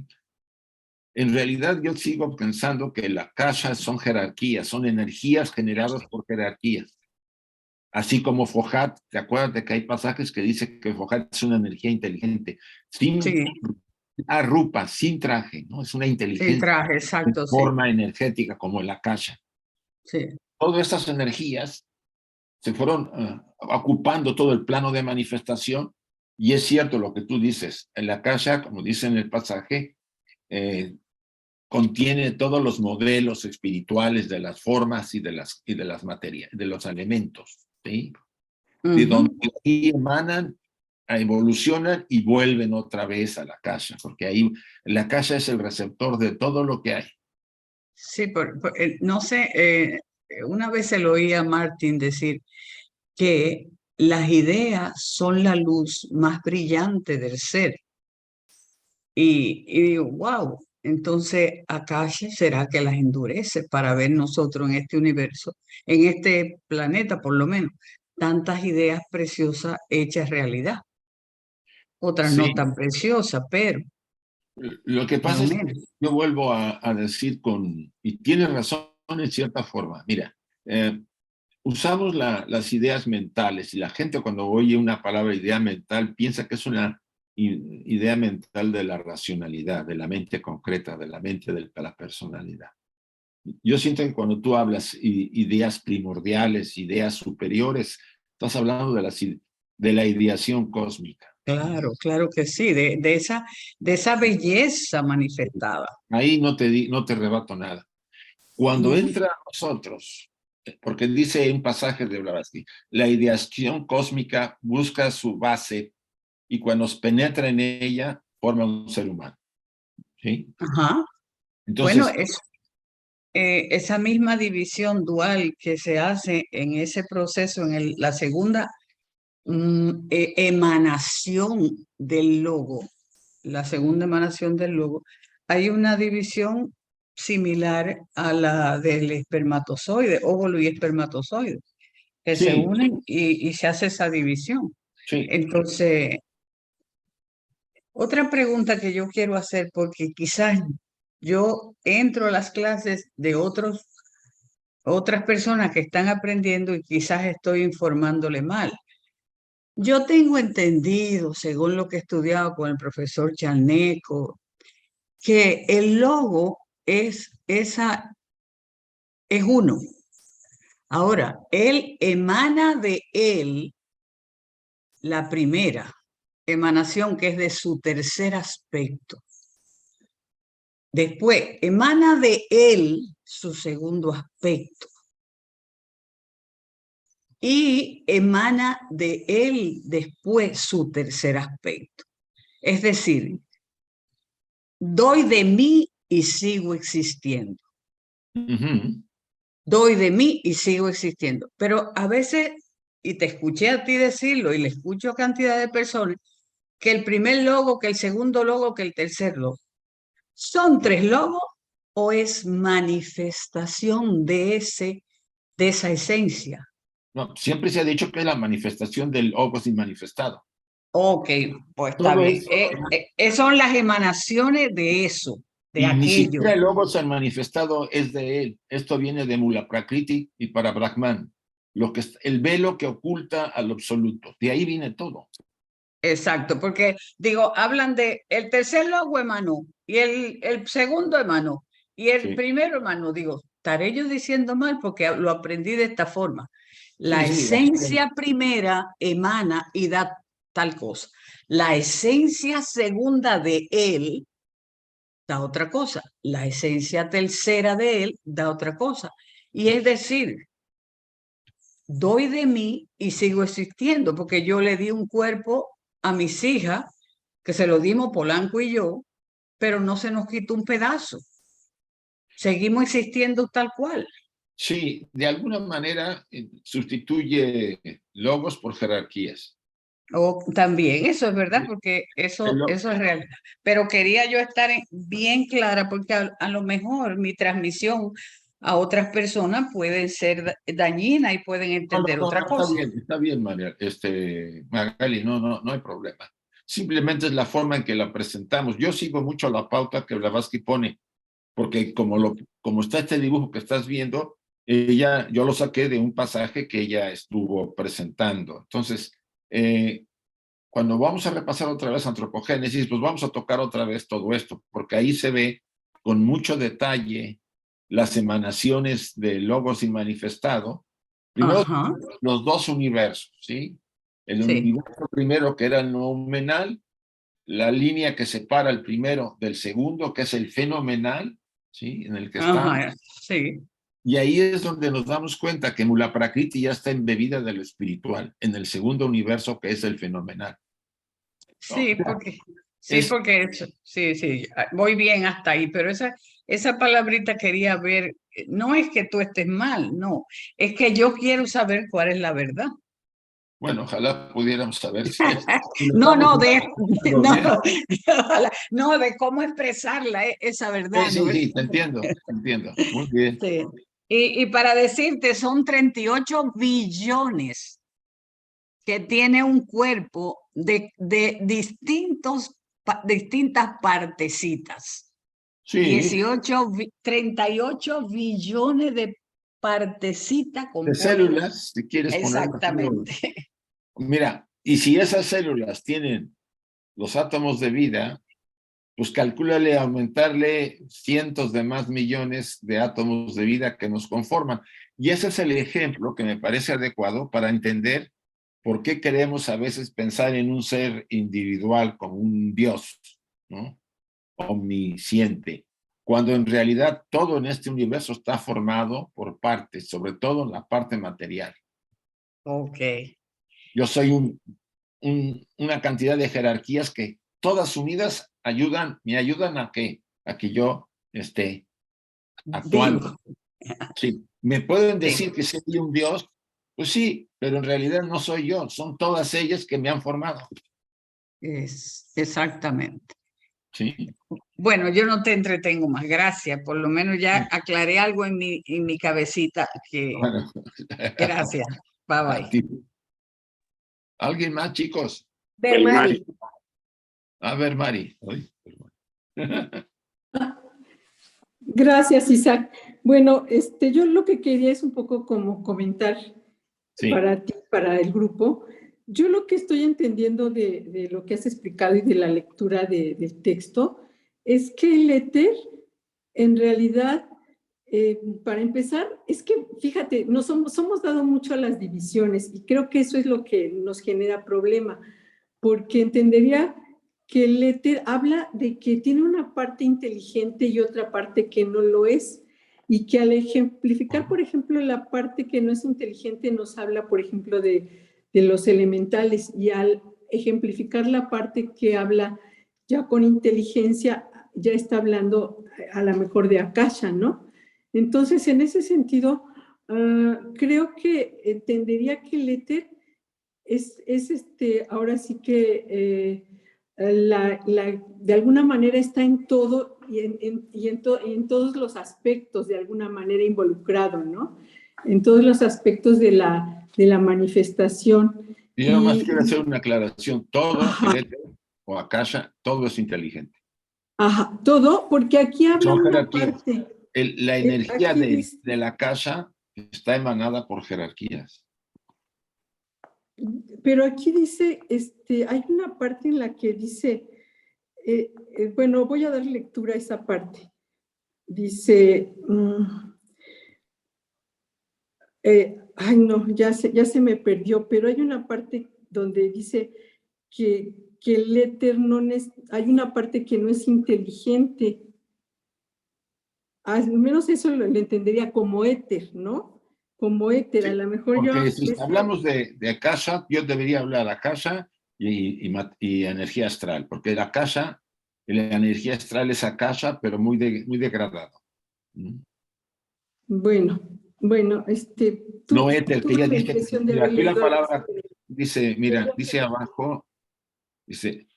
En realidad yo sigo pensando que la akasha son jerarquías, son energías generadas por jerarquías. Así como Fojat, ¿te acuerdas de que hay pasajes que dice que Fojat es una energía inteligente? Sin arrupa, sin traje, ¿no? Es una inteligencia. Sin traje, exacto, forma energética como la akasha. Sí. Todas estas energías se fueron ocupando todo el plano de manifestación, y es cierto lo que tú dices, el akasha, como dice en el pasaje, contiene todos los modelos espirituales de las formas y de las materias, de los elementos, ¿sí? De donde aquí emanan, evolucionan y vuelven otra vez a la akasha, porque ahí la akasha es el receptor de todo lo que hay. Sí, no sé, una vez se lo oí a Martin decir que las ideas son la luz más brillante del ser. Y digo, wow, entonces Akasha será que las endurece para ver nosotros en este universo, en este planeta por lo menos, tantas ideas preciosas hechas realidad, otras no Sí, tan preciosas, pero lo que por lo pasa es que menos. yo vuelvo a decir y tienes razón en cierta forma, mira, usamos las ideas mentales y la gente cuando oye una palabra idea mental piensa que es una idea mental de la racionalidad, de la mente concreta, de la mente de la personalidad. Yo siento que cuando tú hablas ideas primordiales, ideas superiores, estás hablando de la ideación cósmica. Claro, claro que sí, de esa belleza manifestada. Ahí no te rebato nada. Cuando Ujú. entra a nosotros, porque dice un pasaje de Blavatsky, la ideación cósmica busca su base y cuando nos penetra en ella, forma un ser humano. ¿Sí? Ajá. Bueno, Entonces, esa misma división dual que se hace en ese proceso, en la segunda emanación del logo, la segunda emanación del logo, hay una división similar a la del espermatozoide, óvulo y espermatozoide, que se sí, unen y se hace esa división. sí, Entonces, otra pregunta que yo quiero hacer, porque quizás yo entro a las clases de otras personas que están aprendiendo y quizás estoy informándole mal. Yo tengo entendido, según lo que he estudiado con el profesor Chaneco, que el logo es uno. Ahora, él emana de él la primera emanación, que es de su tercer aspecto. Después, emana de él su segundo aspecto. Y emana de él después su tercer aspecto. Es decir, doy de mí y sigo existiendo. uh-huh, Doy de mí y sigo existiendo. Pero a veces, y te escuché a ti decirlo y le escucho a cantidad de personas, que el primer logo, que el segundo logo, que el tercer logo. ¿Son tres logos o es manifestación de esa esencia? no, siempre se ha dicho que es la manifestación del Logos manifestado. Ok, pues está Todo bien. es, Son las emanaciones de eso, de y ni aquello. siquiera el Logos manifestado es de él. Esto viene de Mula Prakriti y para Brahman. El velo que oculta al absoluto. De ahí viene todo. Exacto, porque digo, hablan de el tercer logo emanó y el segundo emanó y el Sí, primero emanó. Digo, estaré yo diciendo mal porque lo aprendí de esta forma. La sí, sí. esencia primera emana y da tal cosa. La esencia segunda de él da otra cosa. La esencia tercera de él da otra cosa. Y es decir, doy de mí y sigo existiendo, porque yo le di un cuerpo a mis hijas, que se lo dimos Polanco y yo, pero no se nos quitó un pedazo. Seguimos existiendo tal cual. Sí, de alguna manera sustituye logos por jerarquías. O también, eso es verdad, porque El eso es real. Pero quería yo estar bien clara, porque a lo mejor mi transmisión a otras personas puede ser dañina y pueden No, entender otra cosa. está bien, María, Magali, no hay problema. Simplemente es la forma en que la presentamos. Yo sigo mucho la pauta que Blavatsky pone, porque como está este dibujo que estás viendo, yo lo saqué de un pasaje que ella estuvo presentando. Entonces, cuando vamos a repasar otra vez antropogénesis, pues vamos a tocar otra vez todo esto, porque ahí se ve con mucho detalle las emanaciones del logos manifestado. Primero, Ajá, los dos universos, ¿sí? El sí. universo primero, que era el noumenal, la línea que separa el primero del segundo, que es el fenomenal, ¿sí? En el que estamos. Ajá, sí. Y ahí es donde nos damos cuenta que Mula Prakriti ya está embebida de lo espiritual, en el segundo universo, que es el fenomenal, ¿no? Sí, porque sí, voy bien hasta ahí, pero esa palabrita quería ver, no es que tú estés mal, no, es que yo quiero saber cuál es la verdad. Bueno, ojalá pudiéramos saber si No, no, Pero no, bien. no, de cómo expresarla, esa verdad, ¿no? Sí, te entiendo, te entiendo. Muy bien. Sí. Y para decirte, son 38 billones que tiene un cuerpo de distintas partecitas. Sí, 38 billones de partecitas de compuestas. células, si quieres ponerlo así. Exactamente. Mira, y si esas células tienen los átomos de vida, pues calcúlale aumentarle cientos de más millones de átomos de vida que nos conforman. Y ese es el ejemplo que me parece adecuado para entender por qué queremos a veces pensar en un ser individual como un Dios, ¿no? Omnisciente, cuando en realidad todo en este universo está formado por partes, sobre todo la parte material. Ok. Yo soy una cantidad de jerarquías que todas unidas me ayudan a que yo esté actuando. Vivo. Sí, me pueden Sí, decir que soy un Dios, pues sí, pero en realidad no soy yo, son todas ellas que me han formado. exactamente. Sí. Bueno, yo no te entretengo más, gracias. Por lo menos ya aclaré algo en mi cabecita. Bueno, Gracias. Bye a bye. ti. ¿Alguien más, chicos? Mari. A ver, Mari. Ay, Gracias, Isaac. Bueno, yo lo que quería es un poco como comentar sí. para ti, para el grupo. Yo lo que estoy entendiendo de lo que has explicado y de la lectura del texto es que el éter, en realidad, para empezar, es que, fíjate, somos dado mucho a las divisiones y creo que eso es lo que nos genera problema, porque entendería que el éter habla de que tiene una parte inteligente y otra parte que no lo es, y que al ejemplificar, por ejemplo, la parte que no es inteligente nos habla, por ejemplo, de los elementales, y al ejemplificar la parte que habla ya con inteligencia, ya está hablando a lo mejor de Akasha, ¿no? Entonces, en ese sentido, creo que entendería que el éter es ahora sí que de alguna manera está en todo y en todos los aspectos de alguna manera involucrado, ¿no? En todos los aspectos de la manifestación. Yo nomás quiero hacer una aclaración. Todo, el éter o Akasha, todo es inteligente. Ajá, todo, porque aquí habla Son una jerarquías. parte. La energía Aquí dice, de la Akasha está emanada por jerarquías. pero aquí dice, hay una parte en la que dice, bueno, voy a dar lectura a esa parte. Dice, ay no, ya se me perdió, pero hay una parte donde dice que el éter hay una parte que no es inteligente. Al menos eso lo entendería como éter, ¿no? Como éter, Sí, a lo mejor porque si hablamos de Akasha, yo debería hablar de Akasha y energía astral, porque la Akasha, la energía astral es Akasha, pero muy degradado. Bueno, No éter, que tuve ella la dice, impresión de mira, haber aquí la leído algo palabra así. dice, mira, dice abajo, dice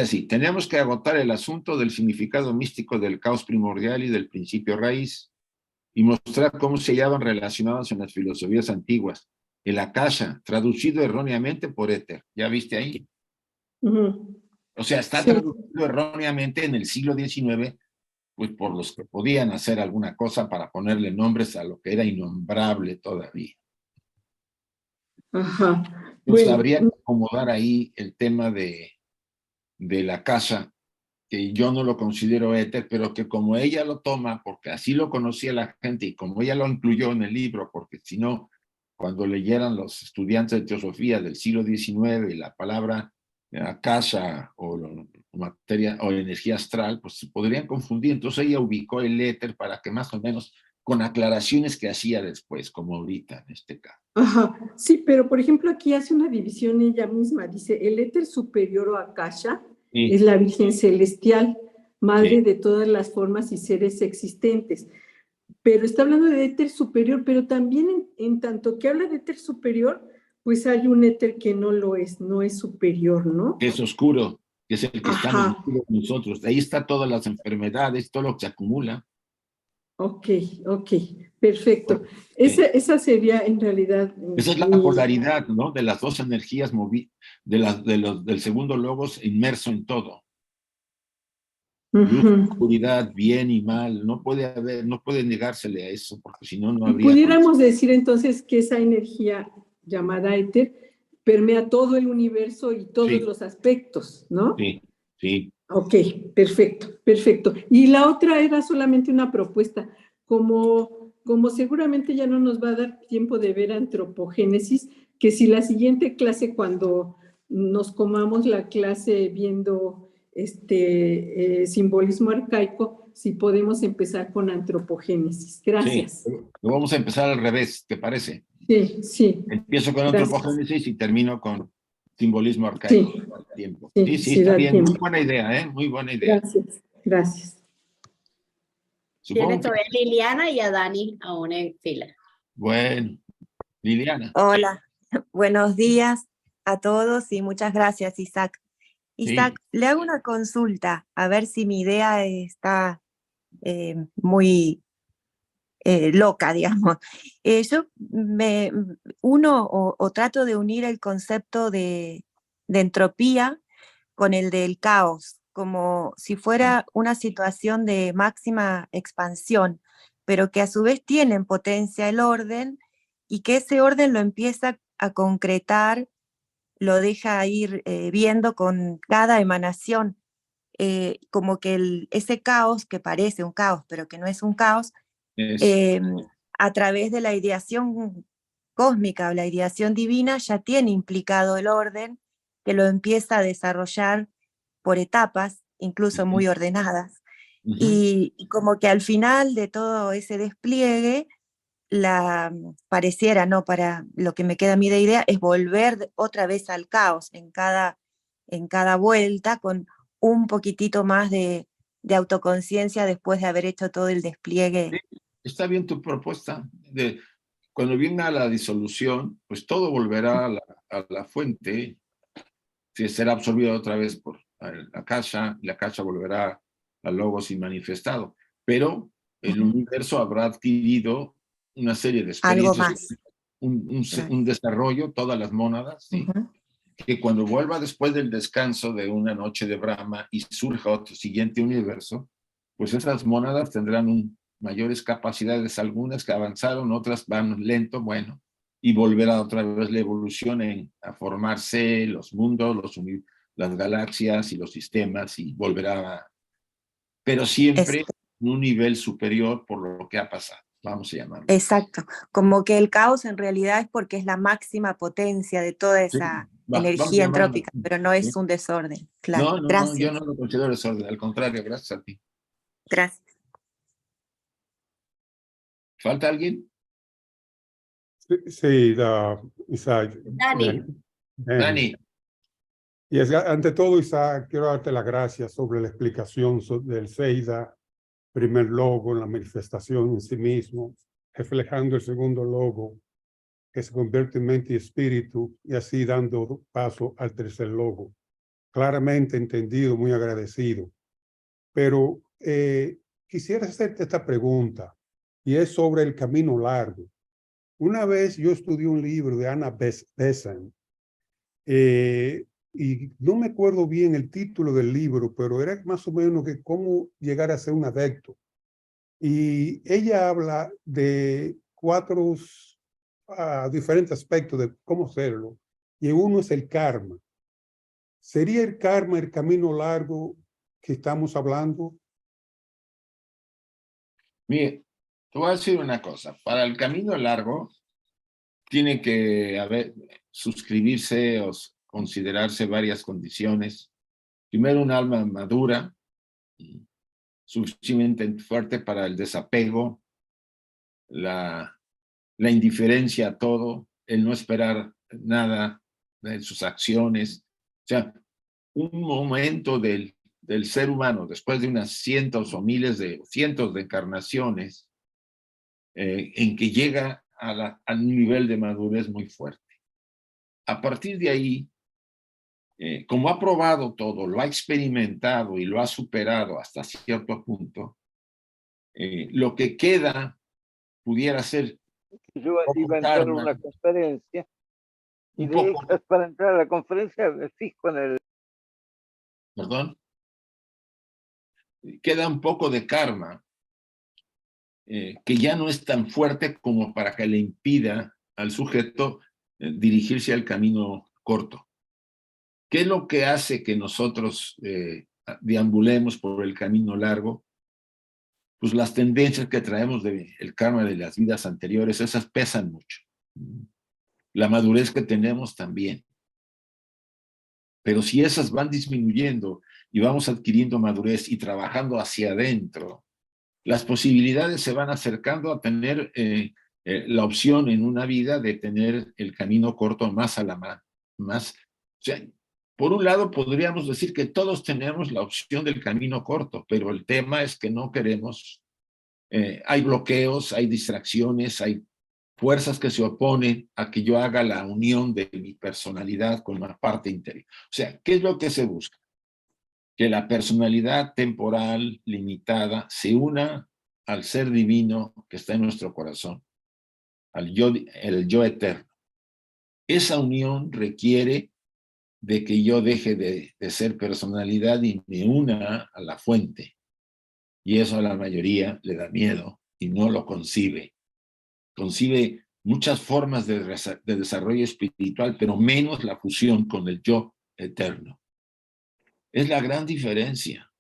así, tenemos que agotar el asunto del significado místico del caos primordial y del principio raíz, y mostrar cómo se hallaban relacionados en las filosofías antiguas. El Akasha, traducido erróneamente por éter. ¿Ya viste ahí? O sea, está Sí. traducido erróneamente en el siglo XIX, pues por los que podían hacer alguna cosa para ponerle nombres a lo que era innombrable todavía. Ajá. Entonces Bueno, habría que acomodar ahí el tema de la casa, que yo no lo considero éter, pero que como ella lo toma, porque así lo conocía la gente y como ella lo incluyó en el libro, porque si no, cuando leyeran los estudiantes de teosofía del siglo XIX la palabra casa o materia o energía astral, pues se podrían confundir. Entonces ella ubicó el éter para que más o menos con aclaraciones que hacía después, como ahorita en este caso. ajá, sí, pero por ejemplo aquí hace una división ella misma, dice, el éter superior o Akasha es la Virgen Celestial, madre de todas las formas y seres existentes, pero está hablando de éter superior, pero también en tanto que habla de éter superior, pues hay un éter que no lo es, no es superior, ¿no? Que es oscuro, que es el que Ajá. estamos nosotros. De ahí está todas las enfermedades, todo lo que se acumula. Ok, perfecto. Esa sería en realidad Esa es la polaridad, ¿no? De las dos energías del segundo logos inmerso en todo. Luz, oscuridad, bien y mal. No puede negársele a eso, porque si no, no Y habría. pudiéramos decir entonces que esa energía llamada éter permea todo el universo y todos Sí. los aspectos, ¿no? Sí, sí. Ok, perfecto. Y la otra era solamente una propuesta. Como seguramente ya no nos va a dar tiempo de ver antropogénesis, que si la siguiente clase, cuando nos comamos la clase viendo simbolismo arcaico, si podemos empezar con antropogénesis. Gracias. Sí, lo vamos a empezar al revés, ¿te parece? Sí. Empiezo con Gracias. antropogénesis y termino con simbolismo arcaico. Sí. Tiempo. Sí, Sí, está da bien. tiempo. Muy buena idea, ¿eh? Muy buena idea. Gracias. Supongo Tienes todavía a Liliana y a Dani aún en fila. Bueno, Liliana. Hola, buenos días a todos y muchas gracias, Isaac. Isaac, Sí. le hago una consulta, a ver si mi idea está muy loca, digamos. Yo trato de unir el concepto de entropía con el del caos, como si fuera una situación de máxima expansión, pero que a su vez tiene en potencia el orden y que ese orden lo empieza a concretar, lo deja ir viendo con cada emanación, como que ese caos, que parece un caos, pero que no es un caos, a través de la ideación cósmica o la ideación divina ya tiene implicado el orden, que lo empieza a desarrollar por etapas, incluso muy ordenadas. Y como que al final de todo ese despliegue, pareciera, ¿no? Para lo que me queda a mí de idea, es volver otra vez al caos en cada vuelta, con un poquitito más de autoconciencia después de haber hecho todo el despliegue. Está bien tu propuesta. Cuando venga la disolución, pues todo volverá a la fuente, será absorbido otra vez por la casa volverá al logos y manifestado. Pero el universo habrá adquirido una serie de experiencias, un desarrollo, todas las mónadas, ¿sí? Que cuando vuelva después del descanso de una noche de Brahma y surja otro siguiente universo, pues esas mónadas tendrán mayores capacidades, algunas que avanzaron, otras van lento, bueno, y volverá otra vez la evolución a formarse los mundos, las galaxias y los sistemas, y volverá, pero siempre en un nivel superior por lo que ha pasado, vamos a llamarlo. Exacto, como que el caos en realidad es porque es la máxima potencia de toda esa energía entrópica, pero no es un desorden, claro. No, yo no lo considero desorden, al contrario, gracias a ti. Gracias. ¿Falta alguien? Sí, Isaac. Dani. Y ante todo, Isaac, quiero darte las gracias sobre la explicación del Seida, primer logo en la manifestación en sí mismo, reflejando el segundo logo, que se convierte en mente y espíritu, y así dando paso al tercer logo. Claramente entendido, muy agradecido. Pero quisiera hacerte esta pregunta, y es sobre el camino largo. Una vez yo estudié un libro de Anna Besant, y no me acuerdo bien el título del libro, pero era más o menos que cómo llegar a ser un adepto. Y ella habla de 4 diferentes aspectos de cómo serlo, y uno es el karma. ¿Sería el karma el camino largo que estamos hablando? Mire, te voy a decir una cosa. Para el camino largo, tiene que suscribirse o considerarse varias condiciones. Primero, un alma madura, suficientemente fuerte para el desapego, la indiferencia a todo, el no esperar nada de sus acciones. O sea, un momento del ser humano, después de unas cientos de encarnaciones, en que llega a un nivel de madurez muy fuerte. a partir de ahí, como ha probado todo, lo ha experimentado y lo ha superado hasta cierto punto, lo que queda pudiera ser Yo poco iba a entrar a karma, una conferencia y un de ahí, poco, para entrar a la conferencia me fijo en el... perdón, queda un poco de karma que ya no es tan fuerte como para que le impida al sujeto dirigirse al camino corto. ¿Qué es lo que hace que nosotros deambulemos por el camino largo? Pues las tendencias que traemos del karma de las vidas anteriores, esas pesan mucho. La madurez que tenemos también. Pero si esas van disminuyendo y vamos adquiriendo madurez y trabajando hacia adentro, las posibilidades se van acercando a tener la opción en una vida de tener el camino corto más a la mano. Más, o sea, por un lado podríamos decir que todos tenemos la opción del camino corto, pero el tema es que no queremos, hay bloqueos, hay distracciones, hay fuerzas que se oponen a que yo haga la unión de mi personalidad con la parte interior. O sea, ¿qué es lo que se busca? Que la personalidad temporal limitada se una al ser divino que está en nuestro corazón, el yo eterno. Esa unión requiere de que yo deje de ser personalidad y me una a la fuente. Y eso a la mayoría le da miedo y no lo concibe. Concibe muchas formas de desarrollo espiritual, pero menos la fusión con el yo eterno. Es la gran diferencia.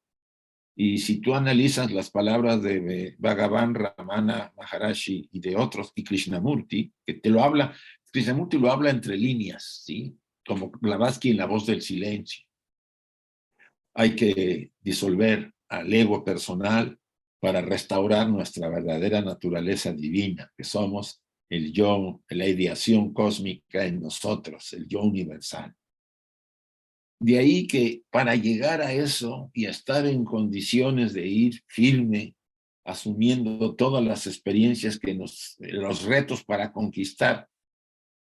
Y si tú analizas las palabras de Bhagavan, Ramana Maharashi y de otros, y Krishnamurti, que te lo habla, Krishnamurti lo habla entre líneas, ¿sí? Como Blavatsky en La voz del silencio. Hay que disolver al ego personal para restaurar nuestra verdadera naturaleza divina, que somos el yo, la ideación cósmica en nosotros, el yo universal. De ahí que para llegar a eso y a estar en condiciones de ir firme, asumiendo todas las experiencias que los retos para conquistar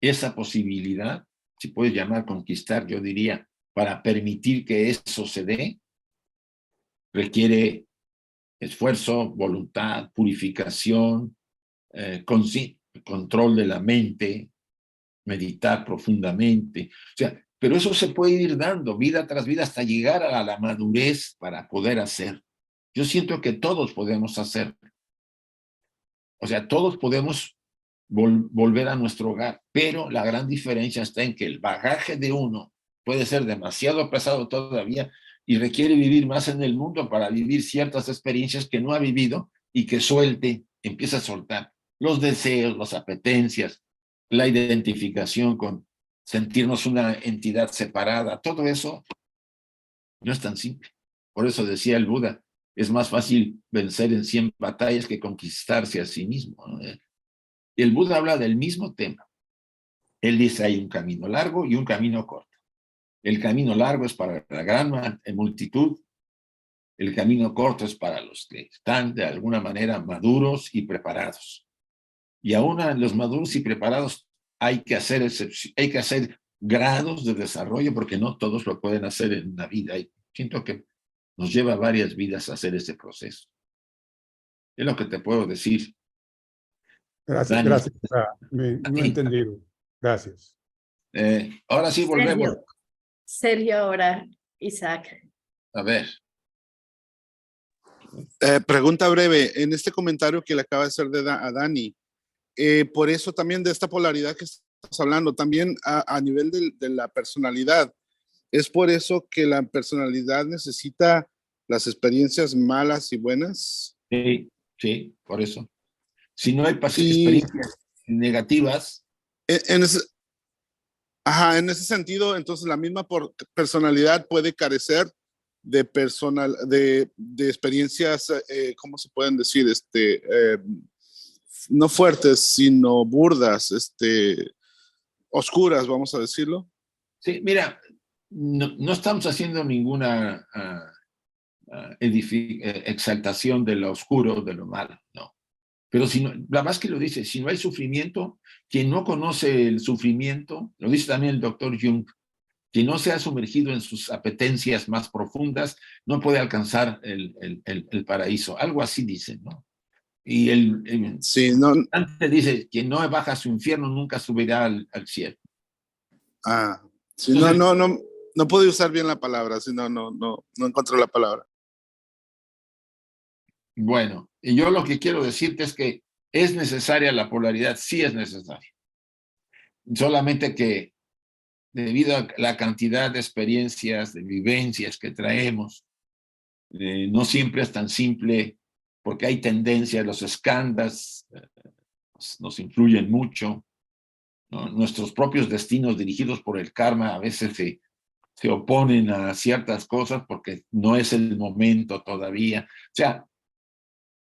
esa posibilidad, si puedes llamar conquistar, yo diría, para permitir que eso se dé, requiere esfuerzo, voluntad, purificación, control de la mente, meditar profundamente. O sea, pero eso se puede ir dando vida tras vida hasta llegar a la madurez para poder hacer. Yo siento que todos podemos hacer. O sea, todos podemos volver a nuestro hogar, pero la gran diferencia está en que el bagaje de uno puede ser demasiado pesado todavía y requiere vivir más en el mundo para vivir ciertas experiencias que no ha vivido y que suelte, empieza a soltar los deseos, las apetencias, la identificación con sentirnos una entidad separada, todo eso no es tan simple. Por eso decía el Buda, es más fácil vencer en 100 batallas que conquistarse a sí mismo, ¿no? Y el Buda habla del mismo tema. Él dice, hay un camino largo y un camino corto. El camino largo es para la gran multitud, el camino corto es para los que están de alguna manera maduros y preparados. Y aún a los maduros y preparados hay que hacer grados de desarrollo porque no todos lo pueden hacer en una vida. Y siento que nos lleva varias vidas a hacer ese proceso. Es lo que te puedo decir. Gracias, Dani. gracias. No he entendido. Gracias. Ahora sí volvemos. Sergio ahora, Isaac. A ver. Pregunta breve. En este comentario que le acaba de hacer a Dani, por eso también de esta polaridad que estamos hablando, también a nivel de la personalidad, es por eso que la personalidad necesita las experiencias malas y buenas. Sí, sí, por eso. Si no hay experiencias negativas. En ese sentido, entonces la misma personalidad puede carecer de experiencias, ¿cómo se pueden decir? No fuertes, sino burdas, oscuras, vamos a decirlo. Sí, mira, no estamos haciendo ninguna exaltación de lo oscuro, de lo malo, no. Pero si no, Blavatsky lo dice, si no hay sufrimiento, quien no conoce el sufrimiento, lo dice también el doctor Jung, quien no se ha sumergido en sus apetencias más profundas, no puede alcanzar el paraíso. Algo así dice, ¿no? Y sí, no, antes dice, quien no baja a su infierno nunca subirá al cielo. Sí, entonces, no pude usar bien la palabra, si no encontré la palabra. Bueno, y yo lo que quiero decirte es que es necesaria la polaridad, sí es necesaria. Solamente que debido a la cantidad de experiencias, de vivencias que traemos, no siempre es tan simple, porque hay tendencias, los escándalos nos influyen mucho, ¿no? Nuestros propios destinos dirigidos por el karma a veces se oponen a ciertas cosas porque no es el momento todavía. O sea,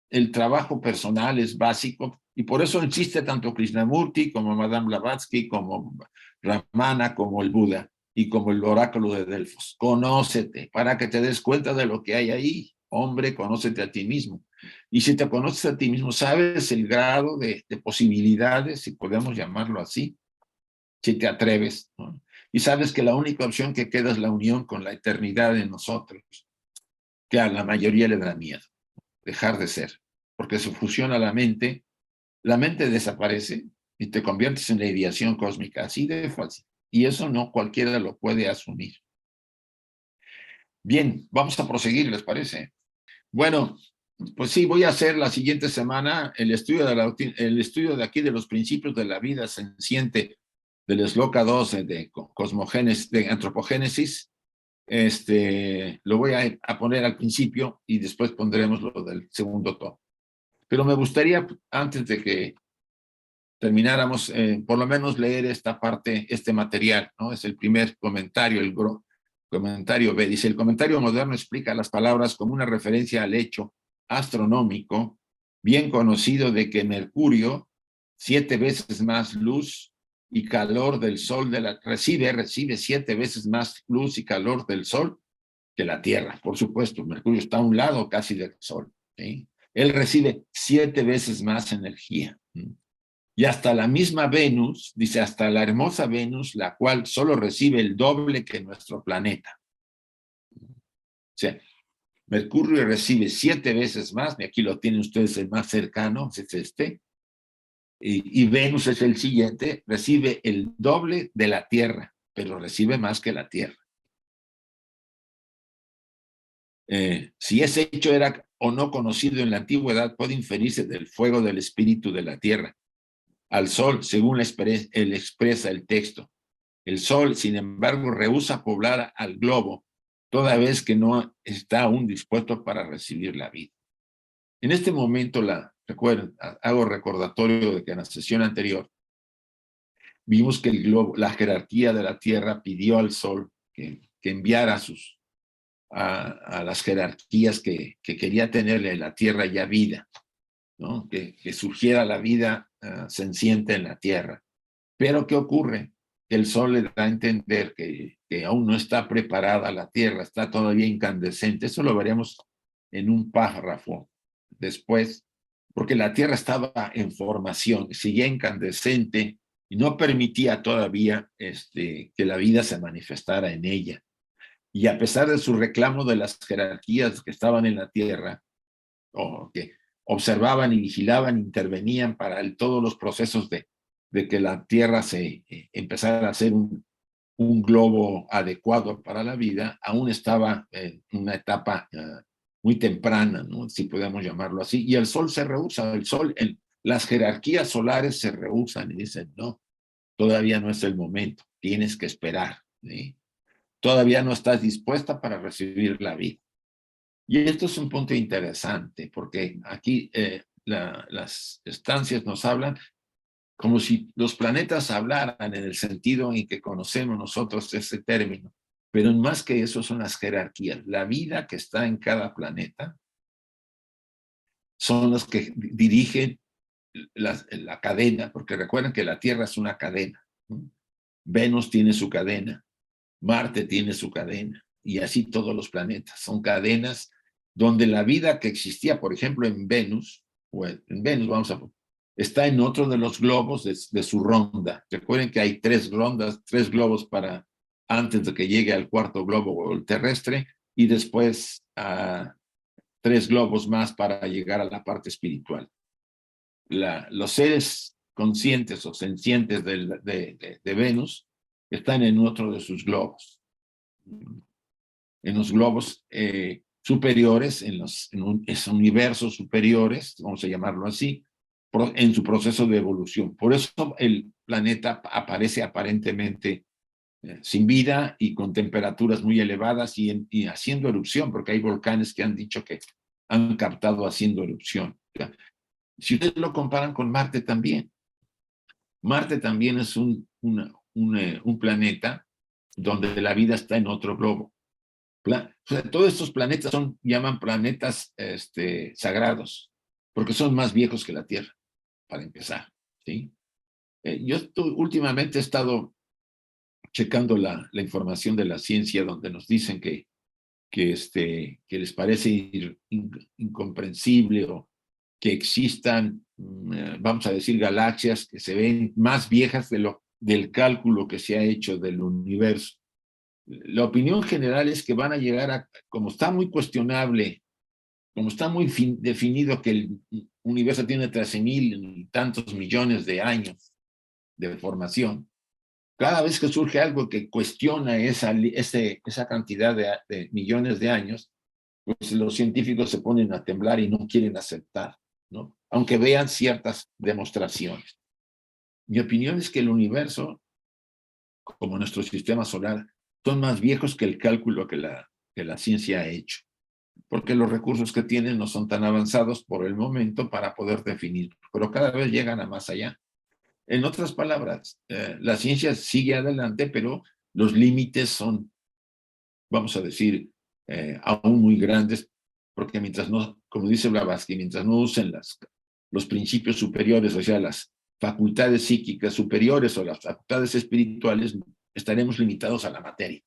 el trabajo personal es básico y por eso insiste tanto Krishnamurti como Madame Blavatsky, como Ramana, como el Buda y como el oráculo de Delfos. Conócete para que te des cuenta de lo que hay ahí. Hombre, conócete a ti mismo. Y si te conoces a ti mismo, sabes el grado de posibilidades, si podemos llamarlo así, si te atreves, ¿no? Y sabes que la única opción que queda es la unión con la eternidad en nosotros, que a la mayoría le da miedo, dejar de ser, porque se fusiona la mente desaparece y te conviertes en la ideación cósmica, así de fácil. Y eso no cualquiera lo puede asumir. Bien, vamos a proseguir, ¿les parece? Bueno, pues sí, voy a hacer la siguiente semana el estudio de aquí de los principios de la vida senciente del Sloka 12 de cosmogénesis, de antropogénesis. Lo voy a poner al principio y después pondremos lo del segundo tomo. Pero me gustaría, antes de que termináramos, por lo menos leer esta parte, este material, ¿no? Es el primer comentario, comentario B. Dice, el comentario moderno explica las palabras como una referencia al hecho astronómico bien conocido de que Mercurio, 7 veces más luz y calor del Sol, recibe 7 veces más luz y calor del Sol que la Tierra. Por supuesto, Mercurio está a un lado casi del Sol, ¿sí? Él recibe 7 veces más energía. Y hasta la misma Venus, dice, hasta la hermosa Venus, la cual solo recibe el doble que nuestro planeta. O sea, Mercurio recibe 7 veces más, y aquí lo tienen ustedes el más cercano, es este, y Venus es el siguiente, recibe el doble de la Tierra, pero recibe más que la Tierra. Si ese hecho era o no conocido en la antigüedad, puede inferirse del fuego del espíritu de la Tierra al Sol, según él expresa el texto. El Sol, sin embargo, rehúsa poblar al globo, toda vez que no está aún dispuesto para recibir la vida. En este momento, recuerden, hago recordatorio de que en la sesión anterior vimos que el globo, la jerarquía de la Tierra pidió al Sol que enviara a las jerarquías que quería tenerle la Tierra ya vida, ¿no? Que surgiera la vida senciente en la Tierra. Pero ¿qué ocurre? Que el Sol le da a entender que aún no está preparada la Tierra, está todavía incandescente. Eso lo veremos en un párrafo después, porque la Tierra estaba en formación, seguía incandescente y no permitía todavía que la vida se manifestara en ella. Y a pesar de su reclamo de las jerarquías que estaban en la Tierra, o que observaban y vigilaban, intervenían para todos los procesos de que la Tierra se empezara a ser un globo adecuado para la vida, aún estaba en una etapa muy temprana, ¿no? Si podemos llamarlo así, y el Sol se rehúsa, las jerarquías solares se rehúsan y dicen, no, todavía no es el momento, tienes que esperar, ¿sí? Todavía no estás dispuesta para recibir la vida. Y esto es un punto interesante, porque aquí las estancias nos hablan como si los planetas hablaran en el sentido en que conocemos nosotros ese término, pero más que eso son las jerarquías. La vida que está en cada planeta son los que dirigen la cadena, porque recuerden que la Tierra es una cadena, ¿no? Venus tiene su cadena, Marte tiene su cadena, y así todos los planetas. Son cadenas donde la vida que existía, por ejemplo, en Venus, en Venus, está en otro de los globos de su ronda. Recuerden que hay 3 rondas, 3 globos para antes de que llegue al cuarto globo terrestre y después 3 globos más para llegar a la parte espiritual. Los seres conscientes o sencientes de Venus están en otro de sus globos. En los globos superiores, en los universos superiores, vamos a llamarlo así, en su proceso de evolución. Por eso el planeta aparece aparentemente sin vida y con temperaturas muy elevadas y haciendo erupción, porque hay volcanes que han dicho que han captado haciendo erupción. Si ustedes lo comparan con Marte también, Marte también es un planeta donde la vida está en otro globo. O sea, todos estos planetas llaman planetas sagrados, porque son más viejos que la Tierra, para empezar, ¿sí? Yo últimamente he estado checando la información de la ciencia, donde nos dicen que les parece incomprensible o que existan, vamos a decir, galaxias que se ven más viejas del cálculo que se ha hecho del universo. La opinión general es que van a llegar como está muy cuestionable, como está muy definido que el universo tiene 13,000 y tantos millones de años de formación, cada vez que surge algo que cuestiona esa cantidad de millones de años, pues los científicos se ponen a temblar y no quieren aceptar, ¿no? Aunque vean ciertas demostraciones. Mi opinión es que el universo, como nuestro sistema solar, son más viejos que el cálculo que la ciencia ha hecho, porque los recursos que tienen no son tan avanzados por el momento para poder definir, pero cada vez llegan a más allá. En otras palabras, la ciencia sigue adelante, pero los límites son, vamos a decir, aún muy grandes, porque mientras no, como dice Blavatsky, mientras no usen los principios superiores, o sea, las facultades psíquicas superiores o las facultades espirituales, estaremos limitados a la materia.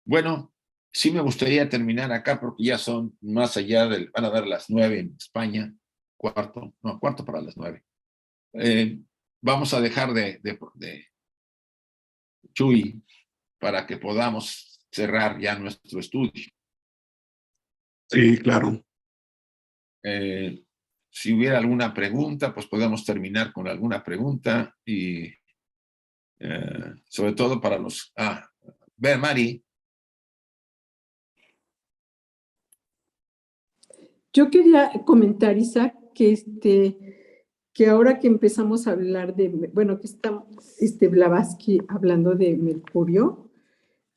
Bueno, sí me gustaría terminar acá porque ya son más allá van a dar las 9 en España, cuarto para las 9. Vamos a dejar de Chuy para que podamos cerrar ya nuestro estudio. Sí, claro. Si hubiera alguna pregunta, pues podemos terminar con alguna pregunta y sobre todo para los... ver, Mari. Yo quería comentar, Isaac, que ahora que empezamos a hablar bueno, que está Blavatsky hablando de Mercurio,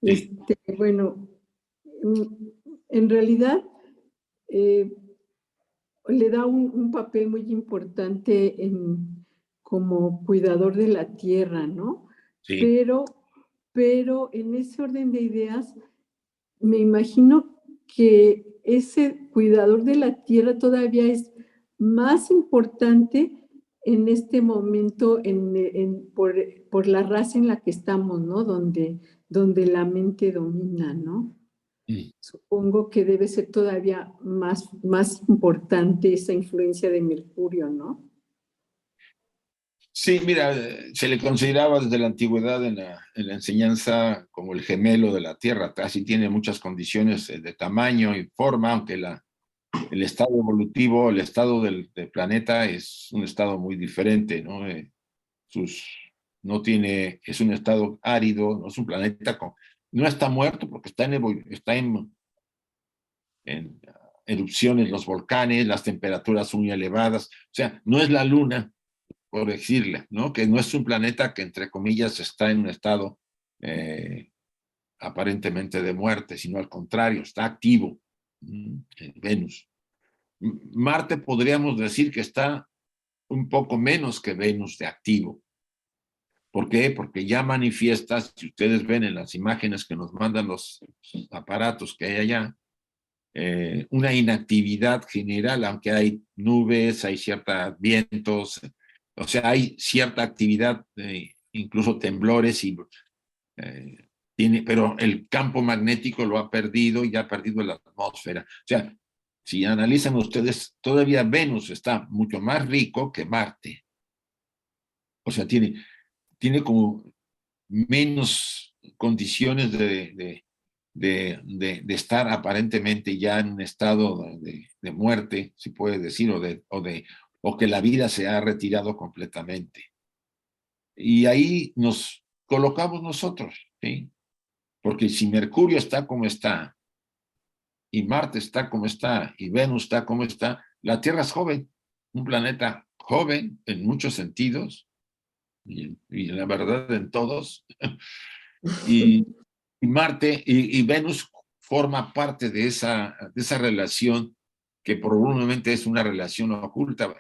Sí. Bueno, en realidad le da un papel muy importante como cuidador de la tierra, ¿no? Sí. Pero en ese orden de ideas, me imagino que ese cuidador de la tierra todavía es más importante en este momento por la raza en la que estamos, ¿no? Donde la mente domina, ¿no? Supongo que debe ser todavía más importante esa influencia de Mercurio, ¿no? Sí, mira, se le consideraba desde la antigüedad en la enseñanza como el gemelo de la Tierra. Casi tiene muchas condiciones de tamaño y forma, aunque el estado evolutivo, el estado del planeta es un estado muy diferente, ¿no? Es un estado árido, no es un planeta no está muerto porque está en erupciones los volcanes, las temperaturas muy elevadas, o sea, no es la Luna, por decirle, ¿no? Que no es un planeta que, entre comillas, está en un estado aparentemente de muerte, sino al contrario, está activo, Venus. Marte podríamos decir que está un poco menos que Venus de activo. ¿Por qué? Porque ya manifiesta, si ustedes ven en las imágenes que nos mandan los aparatos que hay allá, una inactividad general, aunque hay nubes, hay ciertos vientos, o sea, hay cierta actividad, incluso temblores, pero el campo magnético lo ha perdido y ha perdido la atmósfera. O sea, Si analizan ustedes, todavía Venus está mucho más rico que Marte. O sea, tiene como menos condiciones de estar aparentemente ya en un estado de muerte, si puede decir, o que la vida se ha retirado completamente. Y ahí nos colocamos nosotros, ¿sí? Porque si Mercurio está como está, y Marte está como está, y Venus está como está, la Tierra es joven, un planeta joven en muchos sentidos, y la verdad en todos, y Marte y Venus forma parte de esa relación que probablemente es una relación oculta.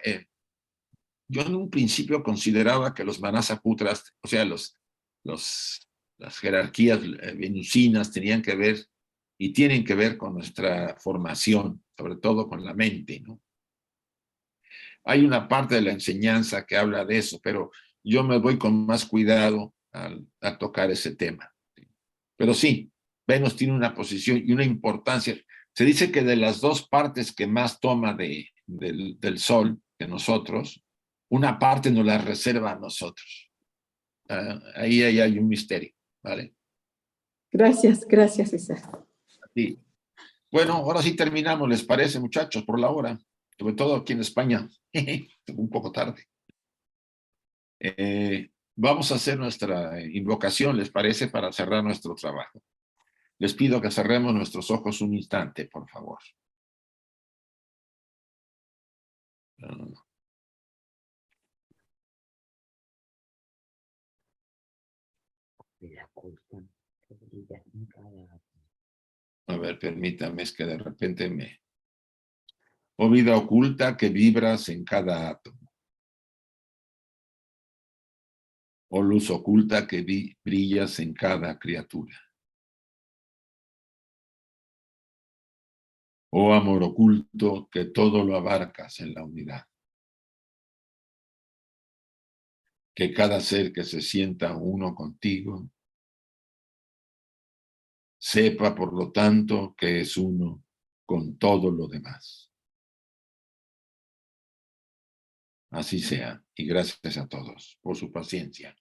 Yo en un principio consideraba que los Manasaputras, o sea, las jerarquías venusinas tenían que ver y tienen que ver con nuestra formación, sobre todo con la mente, ¿no? Hay una parte de la enseñanza que habla de eso, pero yo me voy con más cuidado a tocar ese tema. Pero sí, Venus tiene una posición y una importancia. Se dice que de las dos partes que más toma del Sol, de nosotros, una parte nos la reserva a nosotros. Ahí hay un misterio, ¿vale? Gracias, gracias, Isaac. Sí. Bueno, ahora sí terminamos, ¿les parece, muchachos, por la hora? Sobre todo aquí en España, un poco tarde. Vamos a hacer nuestra invocación, ¿les parece? Para cerrar nuestro trabajo. Les pido que cerremos nuestros ojos un instante, por favor. A ver, permítame, es que de repente Oh vida oculta que vibras en cada átomo. Oh luz oculta que brillas en cada criatura. Oh amor oculto que todo lo abarcas en la unidad. Que cada ser que se sienta uno contigo sepa, por lo tanto, que es uno con todo lo demás. Así sea, y gracias a todos por su paciencia.